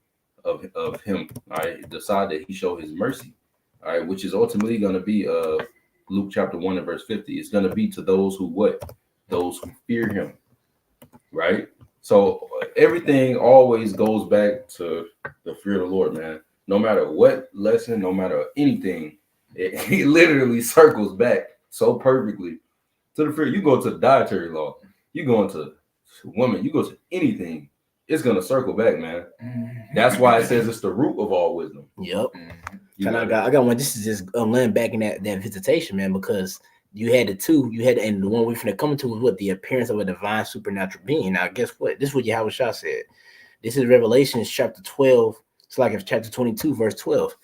of him, all right, the side that he showed his mercy, all right, which is ultimately going to be Luke chapter 1 and verse 50. It's going to be to those who what? Those who fear him, right? So everything always goes back to the fear of the Lord, man. No matter what lesson, no matter anything, it literally circles back so perfectly to the fear. You go to the dietary law, you go into woman, you go to anything, it's going to circle back, man. That's why it says it's the root of all wisdom. Yep. I got one. This is just laying back in that visitation, man, because you had the two. And the one we're finna come to was what? The appearance of a divine supernatural being. Now, guess what? This is what Yahweh Shah said. This is Revelation chapter 12. It's like it's chapter 22, verse 12.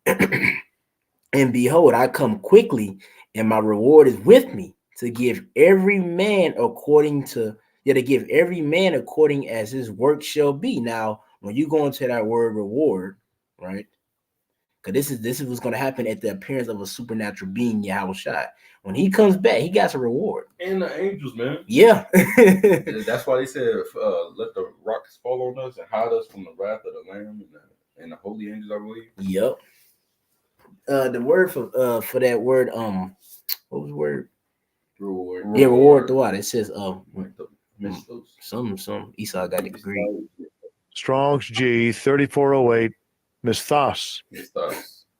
And behold, I come quickly, and my reward is with me to give every man according as his work shall be. Now, when you go into that word reward, right? Because this is what's going to happen at the appearance of a supernatural being, Yahweh Shai. When he comes back, he got a reward. And the angels, man. Yeah. That's why they said, let the rocks fall on us and hide us from the wrath of the Lamb and the holy angels, I believe. Yep. The word for that word, what was the word? Reward. Yeah, reward throughout. It says some Esau got a degree. Strong's G 3408. Misthos.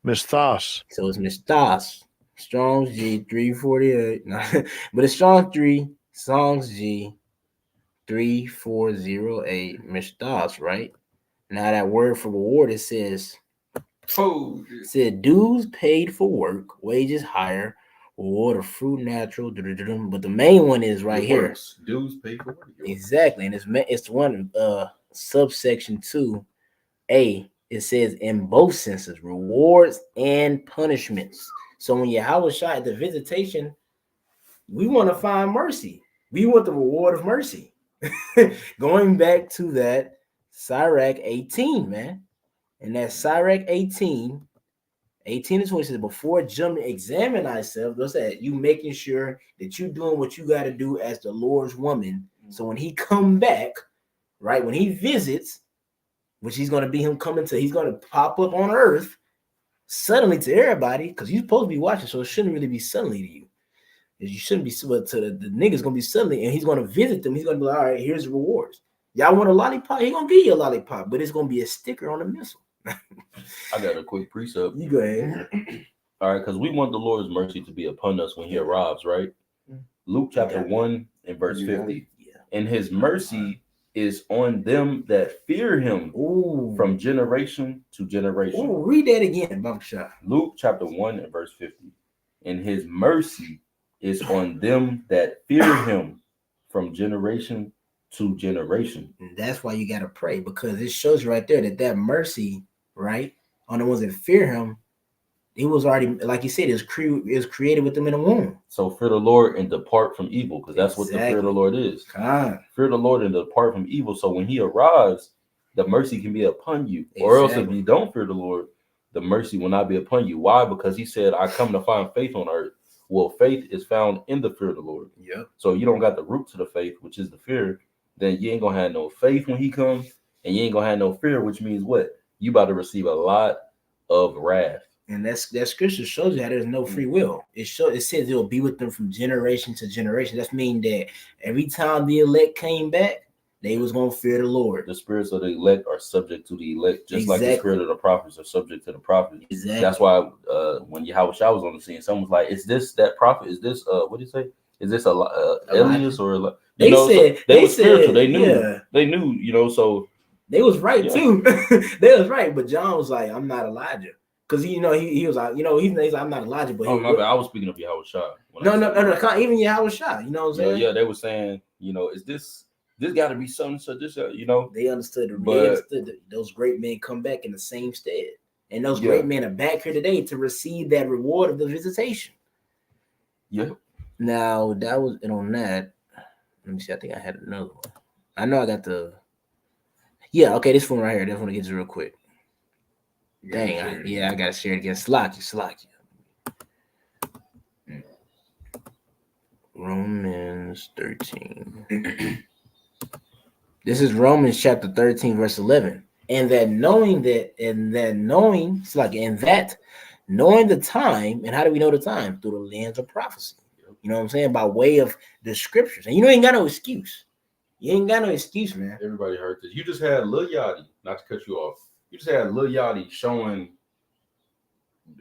Misthos. So it's Misthos. Strong's G 348. But it's Strong's G 3408. Misthos, right? Now that word for reward, it says dues paid for work, wages higher, reward of fruit natural. But the main one is right here. Dues paid for work. Exactly, and it's one subsection 2A. It says in both senses, rewards and punishments. So when Yahweh Shai at the visitation, we want to find mercy. We want the reward of mercy. Going back to that Sirach 18, man. And that Sirach 18 to 20 says, before jumping, examine thyself. What's that? You making sure that you're doing what you got to do as the Lord's woman. So when he come back, right, when he visits, which he's going to be he's going to pop up on earth suddenly to everybody, because you're supposed to be watching, so it shouldn't really be suddenly to you. You shouldn't be, but to the nigga's going to be suddenly, and he's going to visit them. He's going to be like, all right, here's the rewards. Y'all want a lollipop? He's going to give you a lollipop, but it's going to be a sticker on the missile. I got a quick precept. You go ahead. All right, because we want the Lord's mercy to be upon us when he arrives, right? Luke chapter 1 and verse 50. And his mercy is on them that fear him from generation to generation. Read that again, Buckshot. Luke chapter 1 and verse 50. And his mercy is on them that fear him from generation to generation. And that's why you got to pray, because it shows you right there that mercy, right, on the ones that fear him, it was already, like you said, is created with them in the womb. So fear the Lord and depart from evil, because that's what the fear of the Lord is. God. Fear the Lord and depart from evil. So when he arrives, the mercy can be upon you. Or else if you don't fear the Lord, the mercy will not be upon you. Why? Because he said, I come to find faith on earth. Well, faith is found in the fear of the Lord. Yep. So you don't got the root to the faith, which is the fear, then you ain't gonna have no faith when he comes, and you ain't gonna have no fear, which means what? You about to receive a lot of wrath. And that scripture shows you that there's no free will. It says it will be with them from generation to generation. That means that every time the elect came back, they was gonna fear the Lord. The spirits of the elect are subject to the elect, just like the spirit of the prophets are subject to the prophets. Exactly. That's why when Yahweh Shah was on the scene, someone was like, "Is this that prophet? Is this what did he say? Is this Elias or?" They said they were spiritual. They knew. Yeah. They knew. So they was right too. They was right, but John was like, "I'm not Elijah." Because he was like, he's like, I'm not Elijah, but my bad. I was speaking of Yahweh Shah. No, even Yahweh Shah. You know what I'm saying? Yeah, they were saying, is this got to be something? So this, they understood. They understood that those great men come back in the same stead, and those great men are back here today to receive that reward of the visitation. Yeah. Now that was it on that. Let me see. I think I had another one. I know I got the. Yeah. Okay. This one right here. This one gets real quick. Dang, I gotta share it again. Slocky. Romans 13. This is Romans chapter 13, verse 11. And that knowing the time, and how do we know the time? Through the lens of prophecy. You know what I'm saying? By way of the scriptures. And you ain't got no excuse. You ain't got no excuse, man. Everybody heard this. You just had Lil Yachty, not to cut you off. You just had Lil Yachty showing,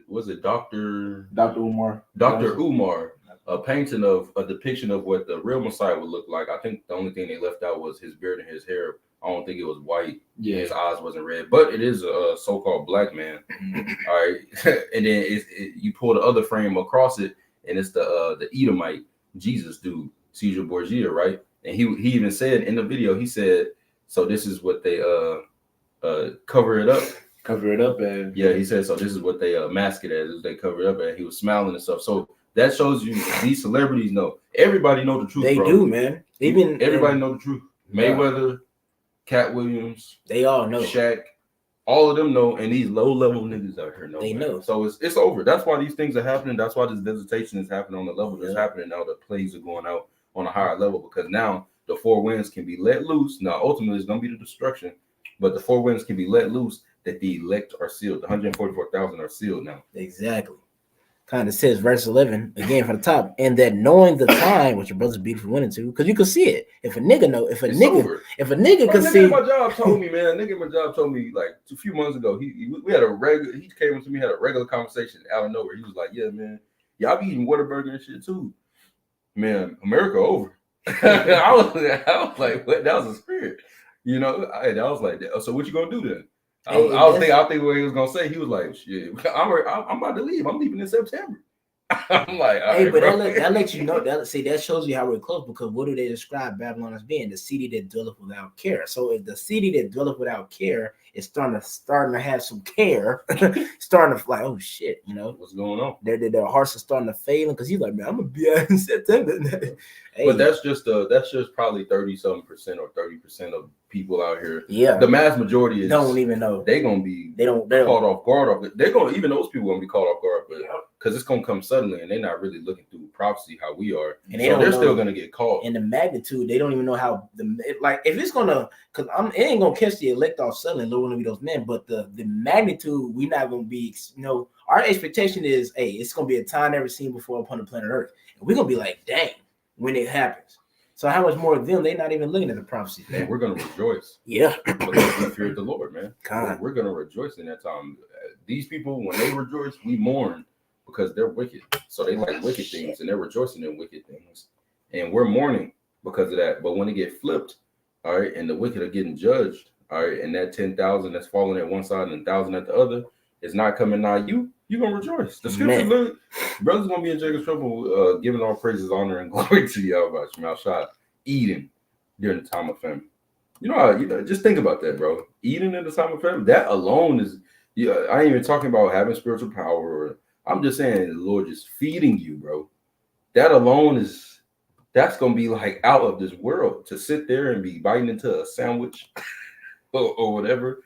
was it Dr. Umar? Dr. Umar, a painting of a depiction of what the real Messiah would look like. I think the only thing they left out was his beard and his hair. I don't think it was white. Yeah, his eyes wasn't red, but it is a so-called black man. All right, and then you pull the other frame across it, and it's the Edomite Jesus dude, Caesar Borgia, right? And he even said in the video, he said, so this is what they cover it up and he said, so this is what they mask it as, they cover it up and he was smiling and stuff. So that shows you these celebrities know. Everybody know the truth. They do, man. Even everybody know the truth. Mayweather, Cat Williams, they all know. Shaq, all of them know, and these low-level niggas out here know. They know. So it's over. That's why these things are happening. That's why this visitation is happening on the level that's happening now. The plays are going out on a higher level because now the four winds can be let loose. Now, ultimately, it's going to be the destruction, but the four winds can be let loose that the elect are sealed. The 144,000 are sealed now. Exactly. Kind of says verse 11 again from the top, and that knowing the time, which your brother's beautiful went into, because you can see it. If a nigga know, if a nigga could see. My job told me, man. Nigga, my job told me like a few months ago. We had a regular. He came to me, had a regular conversation out of nowhere. He was like, "Yeah, man, y'all be eating Whataburger and shit too, man. America over." I was like, what? That was a spirit, you know. I was like, so what you gonna do then? I was thinking what he was gonna say. He was like, "Shit, I'm about to leave. I'm leaving in September." I'm like, hey, but that lets you know that shows you how we're close, because what do they describe Babylon as being? The city that dwelleth without care. So if the city that dwelleth without care is starting to have some care, starting to like, oh shit, you know what's going on? Their hearts are starting to fail because he's like, man, I'm gonna be out in September. Hey. But that's just probably 30-something% or 30% of people out here. Yeah, the mass majority is don't even know. They're gonna be caught off guard. They're gonna, even those people gonna be caught off guard, but because it's gonna come suddenly and they're not really looking through prophecy how we are, and they're still gonna get caught. And the magnitude, they don't even know how if it's gonna, because it ain't gonna catch the elect off suddenly. They're gonna be those men, but the magnitude, we're not gonna be. Our expectation is, hey, it's gonna be a time never seen before upon the planet Earth, and we're gonna be like, dang, when it happens. So how much more of them? They're not even looking at the prophecy. Man, we're gonna rejoice. Yeah, because we fear the Lord, man. God. We're gonna rejoice in that time. These people, when they rejoice, we mourn because they're wicked. So they like wicked things, and they're rejoicing in wicked things, and we're mourning because of that. But when it get flipped, all right, and the wicked are getting judged, all right, and that 10,000 that's falling at one side and 1,000 at the other is not coming nigh you. You're gonna rejoice. The scripture, look, brothers gonna be in Jacob's trouble, giving all praises, honor, and glory to Yahweh Shemel Shah, eating, during the time of famine. Just think about that, bro. Eating in the time of famine, that alone is. Yeah, I ain't even talking about having spiritual power. I'm just saying the Lord just feeding you, bro. That alone that's gonna be like out of this world to sit there and be biting into a sandwich or whatever,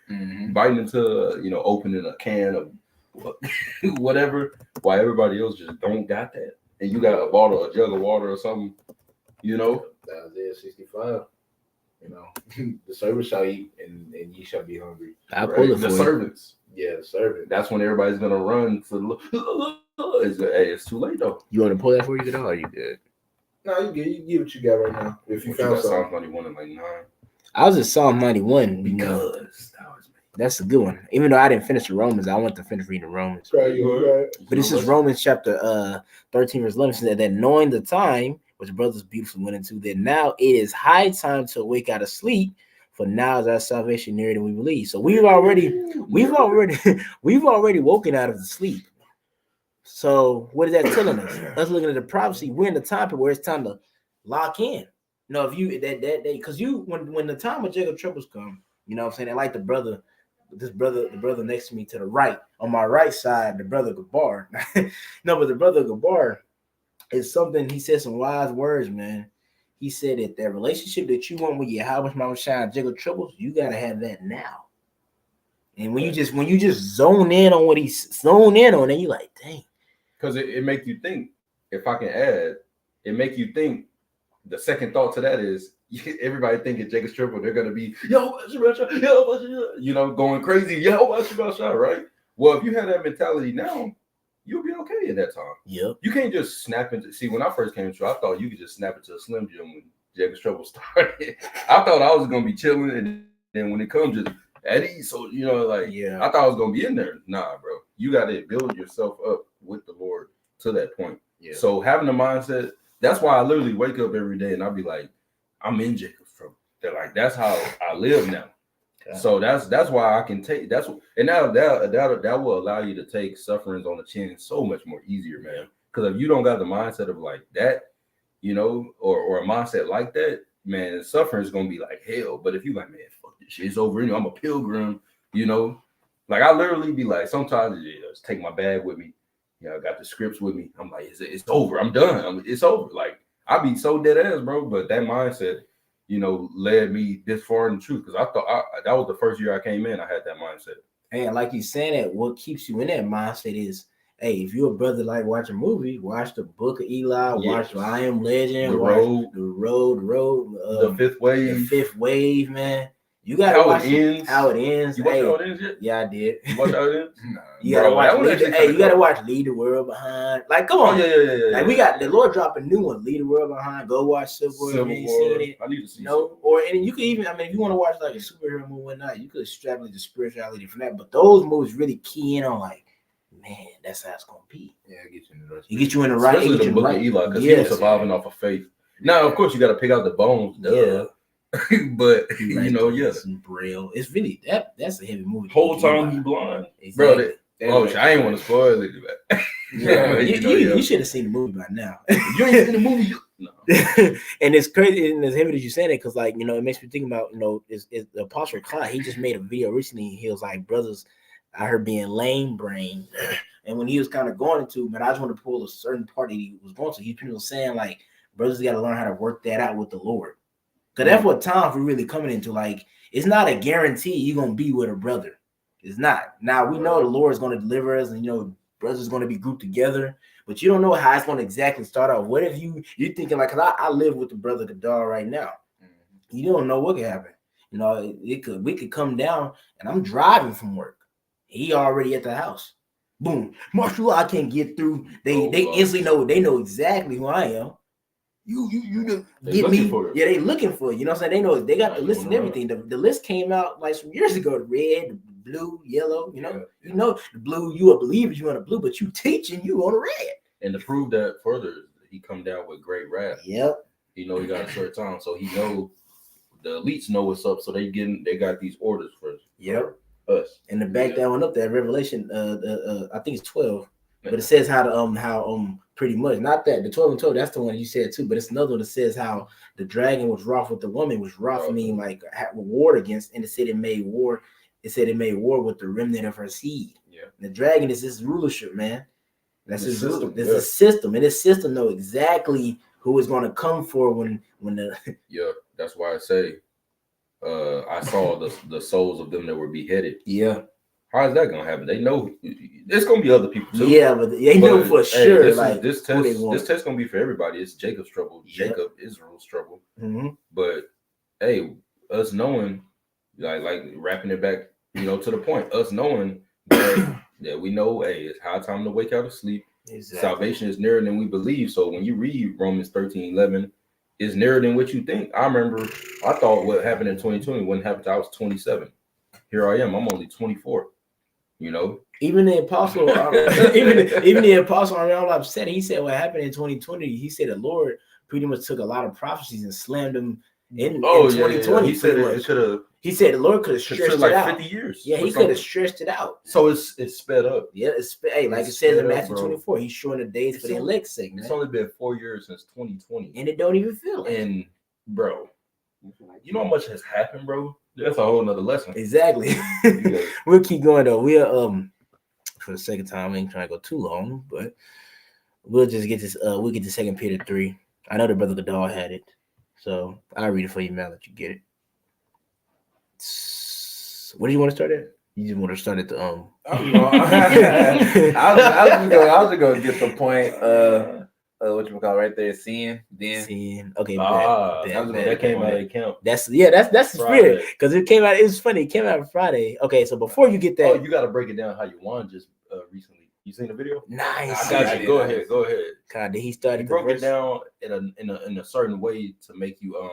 biting into opening a can of whatever, while everybody else just don't got that, and you got a jug of water or something, Isaiah 65. The servants shall eat and ye shall be hungry. I pull it for the you. servants. Yeah, the servant. That's when everybody's gonna run for it's too late though. You want to pull that for you, or are you good? No, you get what you got right now. If you What you found got, something. Psalm 91 and like 9. I was at Psalm 91 Because that was me. That's a good one. Even though I didn't finish the Romans, I want to finish reading Romans. Right. But this is Romans chapter 13, verse 11, says that knowing the time, which brothers beautifully went into, that now it is high time to awake out of sleep, for now is our salvation nearer than we believe. So we've already woken out of the sleep. So what is that telling us? Us looking at the prophecy, we're in the time where it's time to lock in. If you that because when the time of Jacob troubles come, you know what I'm saying? Like the brother next to me to the right, on my right side, the brother Gabar. No, but the brother Gabar is something, he said some wise words, man. He said that relationship that you want with your Yahweh Mama Shine Jacob troubles, you gotta have that now. And when you just zone in on what he's zoned in on, then you like, dang. Because it makes you think, if I can add, it makes you think, the second thought to that is, everybody thinking Jacob's triple, they're gonna be going crazy, right? Well, if you have that mentality now, you'll be okay at that time. Yep. You can't just snap into. See, when I first came to, I thought you could just snap into a Slim Jim when Jacob's trouble started. I thought I was gonna be chilling, and then when it comes, just at ease. So I thought I was gonna be in there. Nah, bro, you got to build yourself up with the Lord to that point. Yeah. So having the mindset, that's why I literally wake up every day and I'll be like, I'm in Jacob's trouble. They're like, that's how I live now. Okay. So that's why I can take and now that will allow you to take sufferings on the chin so much more easier, man. Because if you don't got the mindset of like that, or a mindset like that, man, suffering is gonna be like hell. But if you like, man, fuck this shit, it's over. I'm a pilgrim, like I literally be like, sometimes just take my bag with me. I got the scripts with me. I'm like, it's over. I'm done. It's over. Like I be so dead ass, bro. But that mindset, led me this far in the truth. Because I thought that was the first year I came in. I had that mindset. Hey, and like you saying that, what keeps you in that mindset is, hey, if you're a brother like watch a movie, watch the Book of Eli, watch I Am Legend, the Fifth Wave, man. You gotta watch how it ends. You watch how it ends yet? Yeah, I did. You watch how it ends? You gotta watch. You gotta watch Leave the World Behind. Like, come on. Yeah. Like we got the Lord drop a new one, Leave the World Behind. Go watch Civil War. I need to see. And you could even, if you want to watch like a superhero movie or not, you could extrapolate the spirituality from that. But those movies really key in on like, man, that's how it's gonna be. Yeah, get you in the right. You get you in the right. Especially the Book of Eli, because he was surviving off of faith. Now, of course, you got to pick out the bones. Yeah. But Braille. It's really that's a heavy movie. Whole time he blind, exactly. Bro. I ain't want to spoil it, man. You should have seen the movie by now. You ain't seen the movie. No. And it's crazy, and it's heavy that you say that because, like, it makes me think about, is the Apostle Clyde. He just made a video recently. He was like, brothers, I heard being lame brain, and when he was kind of going into, but I just want to pull a certain part that he was going to. He was saying like, brothers got to learn how to work that out with the Lord. Because that's what times we're really coming into. Like, it's not a guarantee you're going to be with a brother. It's not. Now, we know the Lord is going to deliver us, and, brothers are going to be grouped together, but you don't know how it's going to exactly start out. What if you're thinking, like, because I live with the brother Gadar right now. Mm-hmm. You don't know what could happen. We could come down, and I'm driving from work. He already at the house. Boom. Marshall, I can't get through. They instantly know. They know exactly who I am. You get me. Yeah, they looking for you. You know what I'm saying? They know they got the list and everything. The list came out like some years ago. The red, the blue, yellow. The blue. You a believer, you on the blue, but you teaching you on the red. And to prove that further, he come down with great wrath. Yep. He got a short time, so he know the elites know what's up. So they got these orders for us. And to back that one up, that Revelation, I think it's 12. But it says how pretty much, not that the 12 and 12, that's the one you said too, but it's another one that says how the dragon was wroth with the woman, was wroth meaning like war against, and it said it made war. It said it made war with the remnant of her seed. Yeah. The dragon is his rulership, man. That's his system. There's a system, and this system know exactly who is going to come for when the Yeah, that's why I say I saw the souls of them that were beheaded. yeah. How is that gonna happen? They know there's gonna be other people too. Yeah, but they know for sure. This test gonna be for everybody. It's Jacob's trouble. Yep. Israel's trouble. Mm-hmm. But hey, us knowing, like wrapping it back, to the point. Us knowing that we know, hey, it's high time to wake out of sleep. Exactly. Salvation is nearer than we believe. So when you read Romans 13:11, it's nearer than what you think. I remember I thought what happened in 2020 wouldn't happen until I was 27. Here I am. I'm only 24. Even the apostle, even the apostle, I'm upset. He said what happened in 2020. He said the Lord pretty much took a lot of prophecies and slammed them in 2020. He said it could have. He said the Lord could have stretched it like out. 50 years. Yeah, he could have stretched it out. So it's sped up. Yeah, like it says in Matthew 24, he's showing the days for the elect's sake, man. It's only been 4 years since 2020, and it don't even feel it. And bro, you know how much has happened, bro? That's a whole nother lesson. Exactly. We'll keep going though. We'll for the second time, I ain't trying to go too long, but we'll just get this. We'll get to 2 Peter 3. I know the brother Gadal had it, so I'll read it for you, man. Let you get it. What do you want to start at? You just want to start at the I was just gonna get the point. What you call right there, seeing. Okay, that came out of account. That's the spirit, because it came out. It was funny. It came out on Friday. Okay, so before you get that, you got to break it down how you won just recently. You seen the video? Nice. I got you. Go ahead. God, he started. He broke it down in a certain way to make you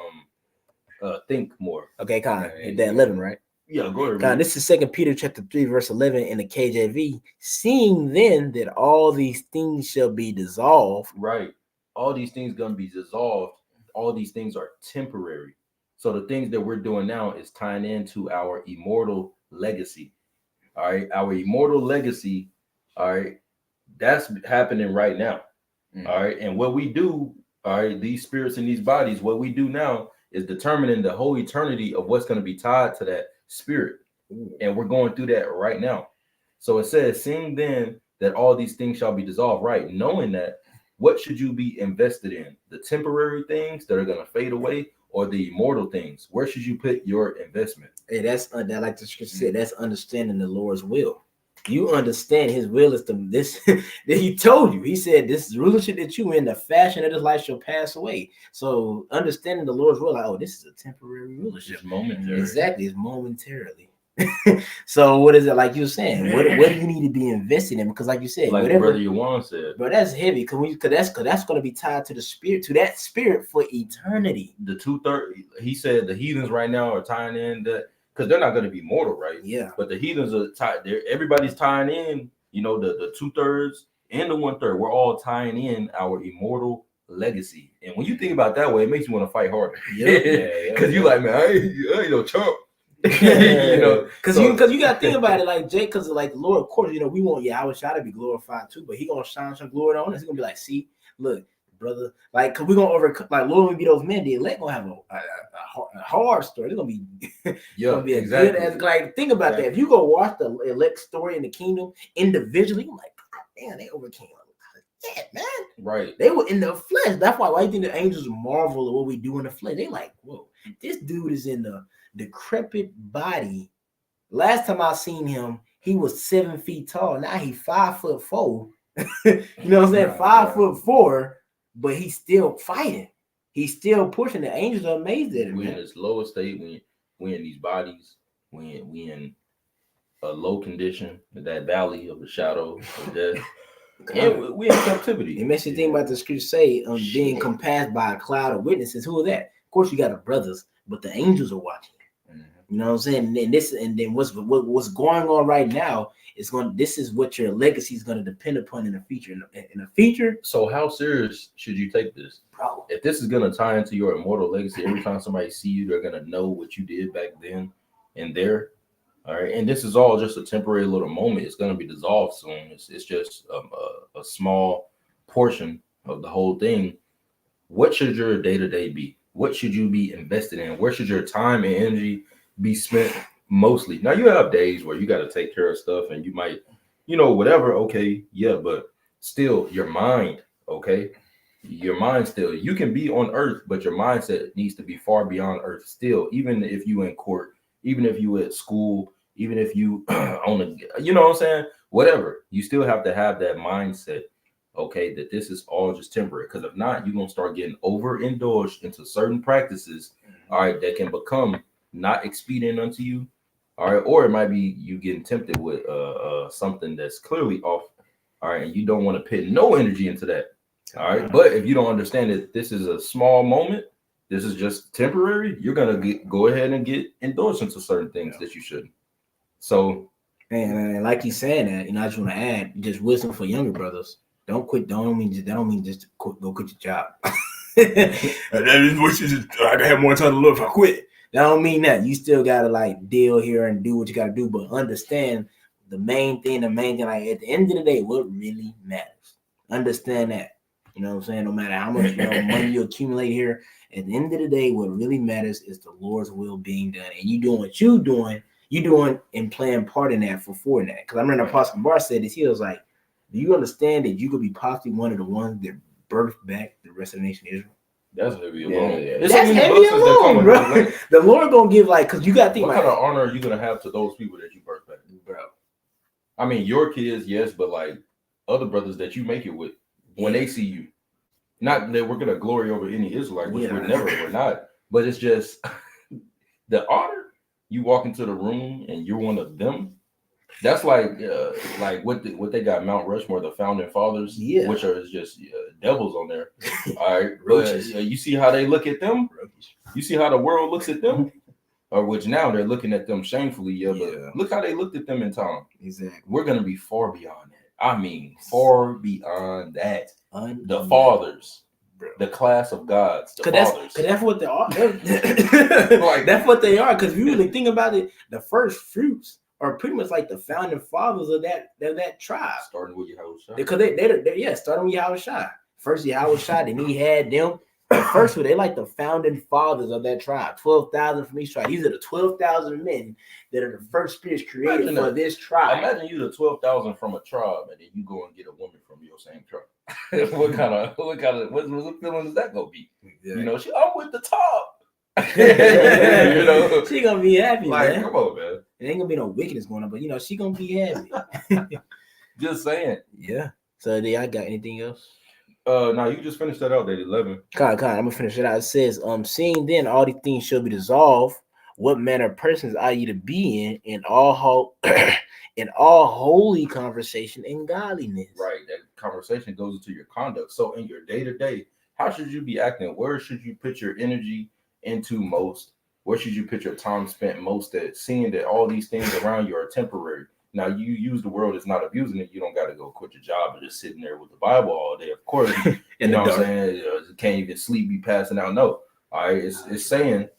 think more. Okay, Con, that 11, right? Yeah, go ahead. God, this is 2 Peter chapter 3, verse 11 in the KJV. Seeing then that all these things shall be dissolved. Right. All these things gonna be dissolved. All these things are temporary. So the things that we're doing now is tying into our immortal legacy. All right. Our immortal legacy. All right. That's happening right now. All right. And what we do, all right, these spirits in these bodies, what we do now is determining the whole eternity of what's going to be tied to that spirit. And we're going through that right now. So it says, seeing then that all these things shall be dissolved, right? Knowing that, what should you be invested in? The temporary things that are going to fade away, or the immortal things? Where should you put your investment? Hey, that's that, like the scripture said, that's understanding the Lord's will. You understand his will is this that he told you. He said this rulership that you in, the fashion of this life shall pass away. So understanding the Lord's will, like, oh, this is a temporary rulership. It's momentary. Exactly, it's momentarily. So what is it, like you were saying? What do you need to be invested in? Because like you said, like whatever Brother Yuan said, but that's heavy because that's going to be tied to the spirit, to that spirit for eternity. The 2/3, he said the heathens right now are tying in that. Because they're not going to be mortal, right? Yeah. But the heathens are tied there. Everybody's tying in, the 2/3 and the 1/3. We're all tying in our immortal legacy. And when you think about it that way, it makes you want to fight harder. Yeah. Because you like, man, I ain't no chump. Because you got to think about it, like Jake, because like the Lord, of course, we want Yahweh Shai to be glorified too, but he going to shine some glory on us. He's going to be like, see, look, brother, like, because we're going to overcome, like, Lord, we be those men, the elect going to have a hard story. It's going to be, gonna be exactly. Good as, like, think about that. If you go watch the elect story in the kingdom individually, you're like, damn, they overcame that, man. Right. They were in the flesh. That's why you think the angels marvel at what we do in the flesh. They like, whoa, this dude is in the decrepit body. Last time I seen him, he was 7 feet tall. Now he's 5'4". You know what I'm saying? 5'4", but he's still fighting. He's still pushing. The angels are amazed at him. We're in this lower state. We in these bodies. We in a low condition, that valley of the shadow of death. And we in captivity. It makes you think about the scripture say, being compassed by a cloud of witnesses. Who are that? Of course, you got the brothers, but the angels are watching. You know what I'm saying? And then what's going on right now is this is what your legacy is going to depend upon in the future. In the future. So how serious should you take this? Bro, if this is going to tie into your immortal legacy, every time somebody see you, they're going to know what you did back then and there. All right, and this is all just a temporary little moment. It's going to be dissolved soon. It's just a small portion of the whole thing. What should your day-to-day be? What should you be invested in? Where should your time and energy be spent mostly? Now, you have days where you got to take care of stuff and you might, whatever. Okay, yeah, but still your mind, okay? Your mind still, you can be on earth, but your mindset needs to be far beyond earth still, even if you in court, even if you at school, even if you on a, you know what I'm saying? Whatever, you still have to have that mindset, okay, that this is all just temporary. Because if not, you're going to start getting overindulged into certain practices, all right, that can become not expedient unto you, all right, or it might be you getting tempted with something that's clearly off, all right, and you don't want to put no energy into that, all right. But if you don't understand that this is a small moment, this is just temporary, you're going to go ahead and get indulged into certain things that you shouldn't. So, and like he's saying that, I just want to add just wisdom for younger brothers. Don't quit. That don't mean just to go quit your job. That is what you just. I have more time to live if I quit. That don't mean that. You still gotta like deal here and do what you gotta do, but understand the main thing. Like at the end of the day, what really matters. Understand that. You know what I'm saying? No matter how much money you accumulate here, at the end of the day, what really matters is the Lord's will being done, and you doing what you doing and playing part in that for that. Because I remember Apostle Bar said this. He was like, do you understand that you could be possibly one of the ones that birthed back the rest of the nation of Israel? That's heavy alone. Yeah. That's heavy alone, bro. The Lord gonna give because you got to think what kind of honor are you gonna have to those people that you birthed back, bro? I mean, your kids, yes, but like other brothers that you make it with, when they see you, not that we're gonna glory over any Israelite, which we're not, but it's just the honor. You walk into the room and you're one of them. That's like what they got Mount Rushmore, the founding fathers, which are just devils on there. All right, but you see how they look at them. You see how the world looks at them, or which now they're looking at them shamefully. But look how they looked at them in time. Exactly. We're gonna be far beyond that. I mean, far beyond that. The fathers. The class of gods, that's what they are. That's what they are. Because if you really think about it, the first fruits are pretty much like the founding fathers of that tribe. Starting with Yahushua. Because they're starting with Yahushua. First Yahushua, then he had them. First, they like the founding fathers of that tribe. 12,000 from each tribe. These are the 12,000 men that are the first spirits created for this tribe. Imagine you the 12,000 from a tribe, and then you go and get a woman from your same tribe. what kind of feeling is that gonna be? Exactly. I'm with the top. She gonna be happy, like, man. Come on, man. There ain't gonna be no wickedness going on, but she gonna be happy. Just saying. Yeah. So, do y'all got anything else? No, you just finished that out, that 11. I'm gonna finish it out. It says, seeing then all these things shall be dissolved, what manner of persons are you to be in all holy conversation and godliness? Right. That conversation goes into your conduct. So in your day-to-day, how should you be acting? Where should you put your energy into most? Where should you put your time spent most at? Seeing that all these things around you are temporary. Now, you use the world as not abusing it. You don't got to go quit your job and just sitting there with the Bible all day. Of course, you know what I'm saying? You can't even sleep, be passing out. No. All right. It's saying,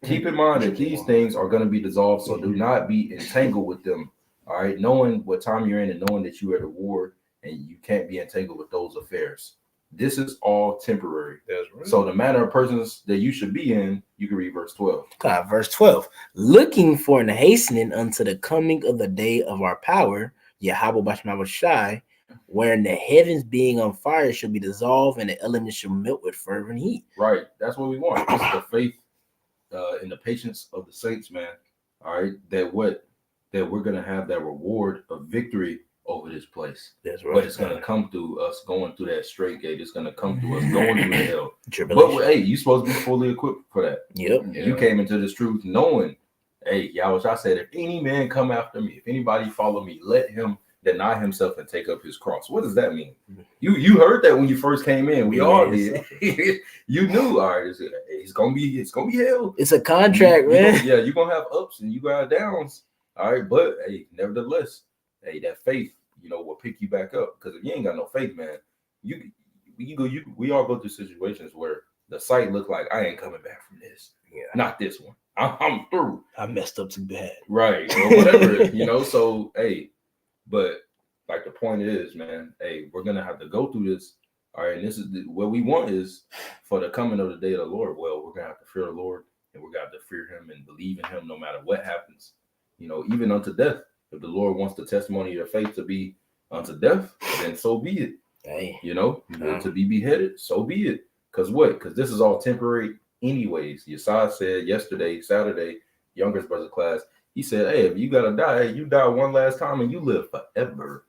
keep in mind that these things are going to be dissolved. So do not be entangled with them. All right. Knowing what time you're in and knowing that you're at a war and you can't be entangled with those affairs. This is all temporary. That's right. So the manner of persons that you should be in, you can read verse 12. God, verse 12. Looking for and hastening unto the coming of the day of our power, Yahweh Bashma Shai, wherein the heavens being on fire shall be dissolved and the elements shall melt with fervent heat. Right. That's what we want. This is the faith and the patience of the saints, man. All right. That we're going to have that reward of victory over this place. That's right. But it's going to come through us going through that straight gate. It's going to come through us going through the hell. But hey, you're supposed to be fully equipped for that. Yep. You came into this truth knowing, hey, Yahweh said, if any man come after me, if anybody follow me, let him deny himself and take up his cross. What does that mean? You heard that when you first came in. We all did. You knew, all right, it's gonna be hell. It's a contract, man. You're gonna have ups and you gonna have downs. All right, but hey, nevertheless, hey, that faith, will pick you back up. Because if you ain't got no faith, man, we all go through situations where the sight look like I ain't coming back from this. Yeah. Not this one. I'm through. I messed up too bad. Right. Or whatever, you know. So, hey, but like the point is, man, hey, we're gonna have to go through this. All right, and this is what we want is for the coming of the day of the Lord. Well, we're gonna have to fear the Lord, and we're gonna have to fear Him and believe in Him no matter what happens. You know, even unto death. If the Lord wants the testimony of your faith to be unto death, then so be it. Hey, You know, to be beheaded, so be it. Because what? Because this is all temporary, anyways. Yesai said yesterday, Saturday, youngest brother class. He said, "Hey, if you gotta die, you die one last time, and you live forever."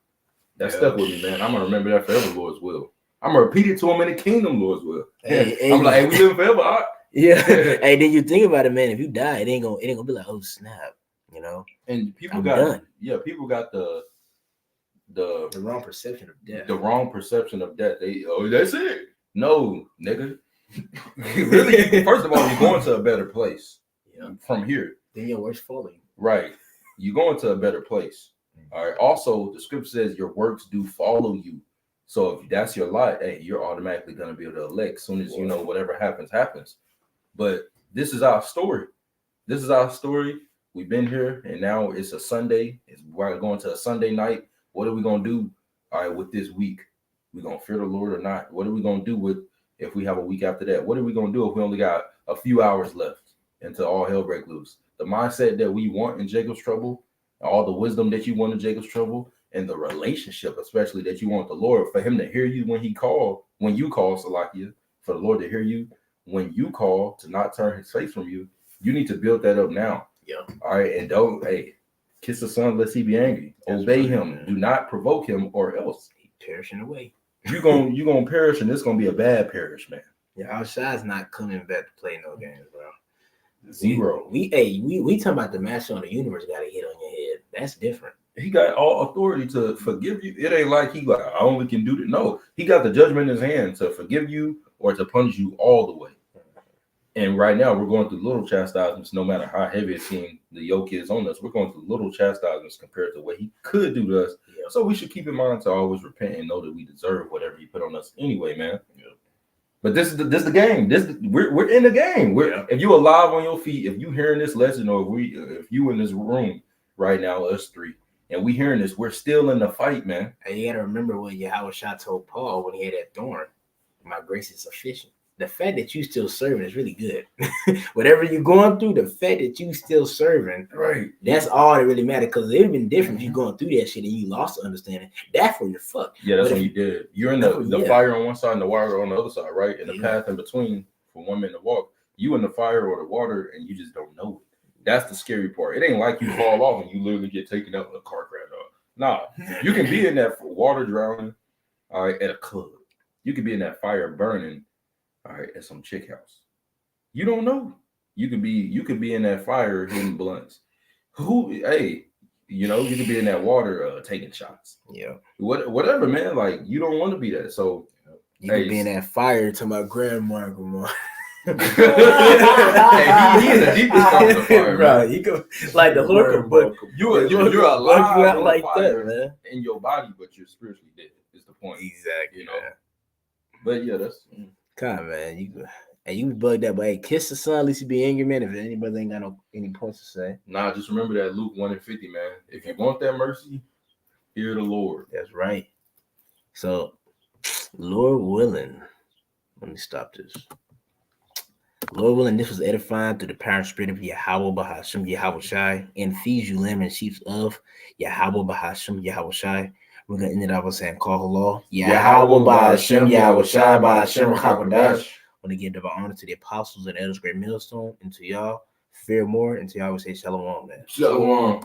That stuck with me, man. I'm gonna remember that forever, Lord's will. I'm gonna repeat it to him in the kingdom, Lord's will. Hey, I'm like, hey, we live forever. All right? yeah. Hey, then you think about it, man. If you die, it ain't gonna be like, oh snap, you know. And people I'm got, done. people got the wrong perception of death. the wrong perception of death. That's it. No, nigga. Really, first of all, you're going to a better place from here. Then your worst falling. Right. You're going to a better place. All right. Also, the scripture says your works do follow you. So if that's your lot, hey, you're automatically going to be able to elect as soon as you know whatever happens, happens. But this is our story. This is our story. We've been here, and now it's a Sunday. We're going to a Sunday night. What are we going to do, all right, with this week? We going to fear the Lord or not? What are we going to do with if we have a week after that? What are we going to do if we only got a few hours left until all hell break loose? The mindset that we want in Jacob's trouble, all the wisdom that you want in Jacob's trouble, and the relationship, especially that you want the Lord, for Him to hear you when you call, Salakia, for the Lord to hear you when you call, to not turn His face from you. You need to build that up now. Yeah. All right, and don't kiss the son lest he be angry. That's Obey right, him. man. Do not provoke him, or else He perishing away. you're gonna perish, and it's gonna be a bad perish, man. Yeah, outside's not coming back to play no games, bro. Zero. We talking about the master on the universe got a hit on your head. That's different. He got all authority to forgive you. It ain't like he like I only can do that. No, he got the judgment in his hand to forgive you or to punish you all the way. And right now we're going through little chastisements, no matter how heavy it seems the yoke is on us. We're going through little chastisements compared to what he could do to us. Yeah. So we should keep in mind to always repent and know that we deserve whatever he put on us anyway, man. Yeah. But this is the game. We're in the game. If you alive on your feet, if you hearing this lesson, or if you in this room right now, us three, and we hearing this, we're still in the fight, man. And you gotta remember what Yahushua told Paul when he had that thorn. My grace is sufficient. The fact that you still serving is really good. Whatever you're going through, the fact that you still serving, right? That's all that really matters. Because it'd been different if you going through that shit and you lost the understanding. That's when you're fucked. Yeah, that's when you did. You're in the fire on one side and the water on the other side, right? And the path in between for one man to walk. You in the fire or the water, and you just don't know it. That's the scary part. It ain't like you fall off and you literally get taken out in a car crash. Nah, you can be in that water drowning, all right, at a club. You could be in that fire burning, all right, at some chick house. You don't know. You could be in that fire hitting blunts. You could be in that water taking shots. Yeah. Whatever, man. Like, you don't want to be that. So you could be in that fire to my grandma. Hey, he in the deepest part of the fire, right? You go like the Lord, but you're alive out like that, man. In your body, but you're spiritually dead. Is the point? Exactly. You know. Man. But yeah, that's kind of, man. You bugged that, but hey, kiss the son, at least you be angry, man. If anybody ain't got any points to say, nah, just remember that Luke 1:50, man. If you want that mercy, hear the Lord. That's right. So, Lord willing, let me stop this. Lord willing, this was edifying through the power and spirit of Yahweh Bahasham Yahweh Shai, and feeds you lamb and sheep of Yahweh Bahasham Yahweh Shai. We're gonna end it off by saying, call Allah Yahweh Bahasham Yahweh Shai Bahasham Hakodash. Want to give divine honor to the apostles and elders, great millstone, and to y'all, fear more, and to y'all, we say shalom, man. Shalom.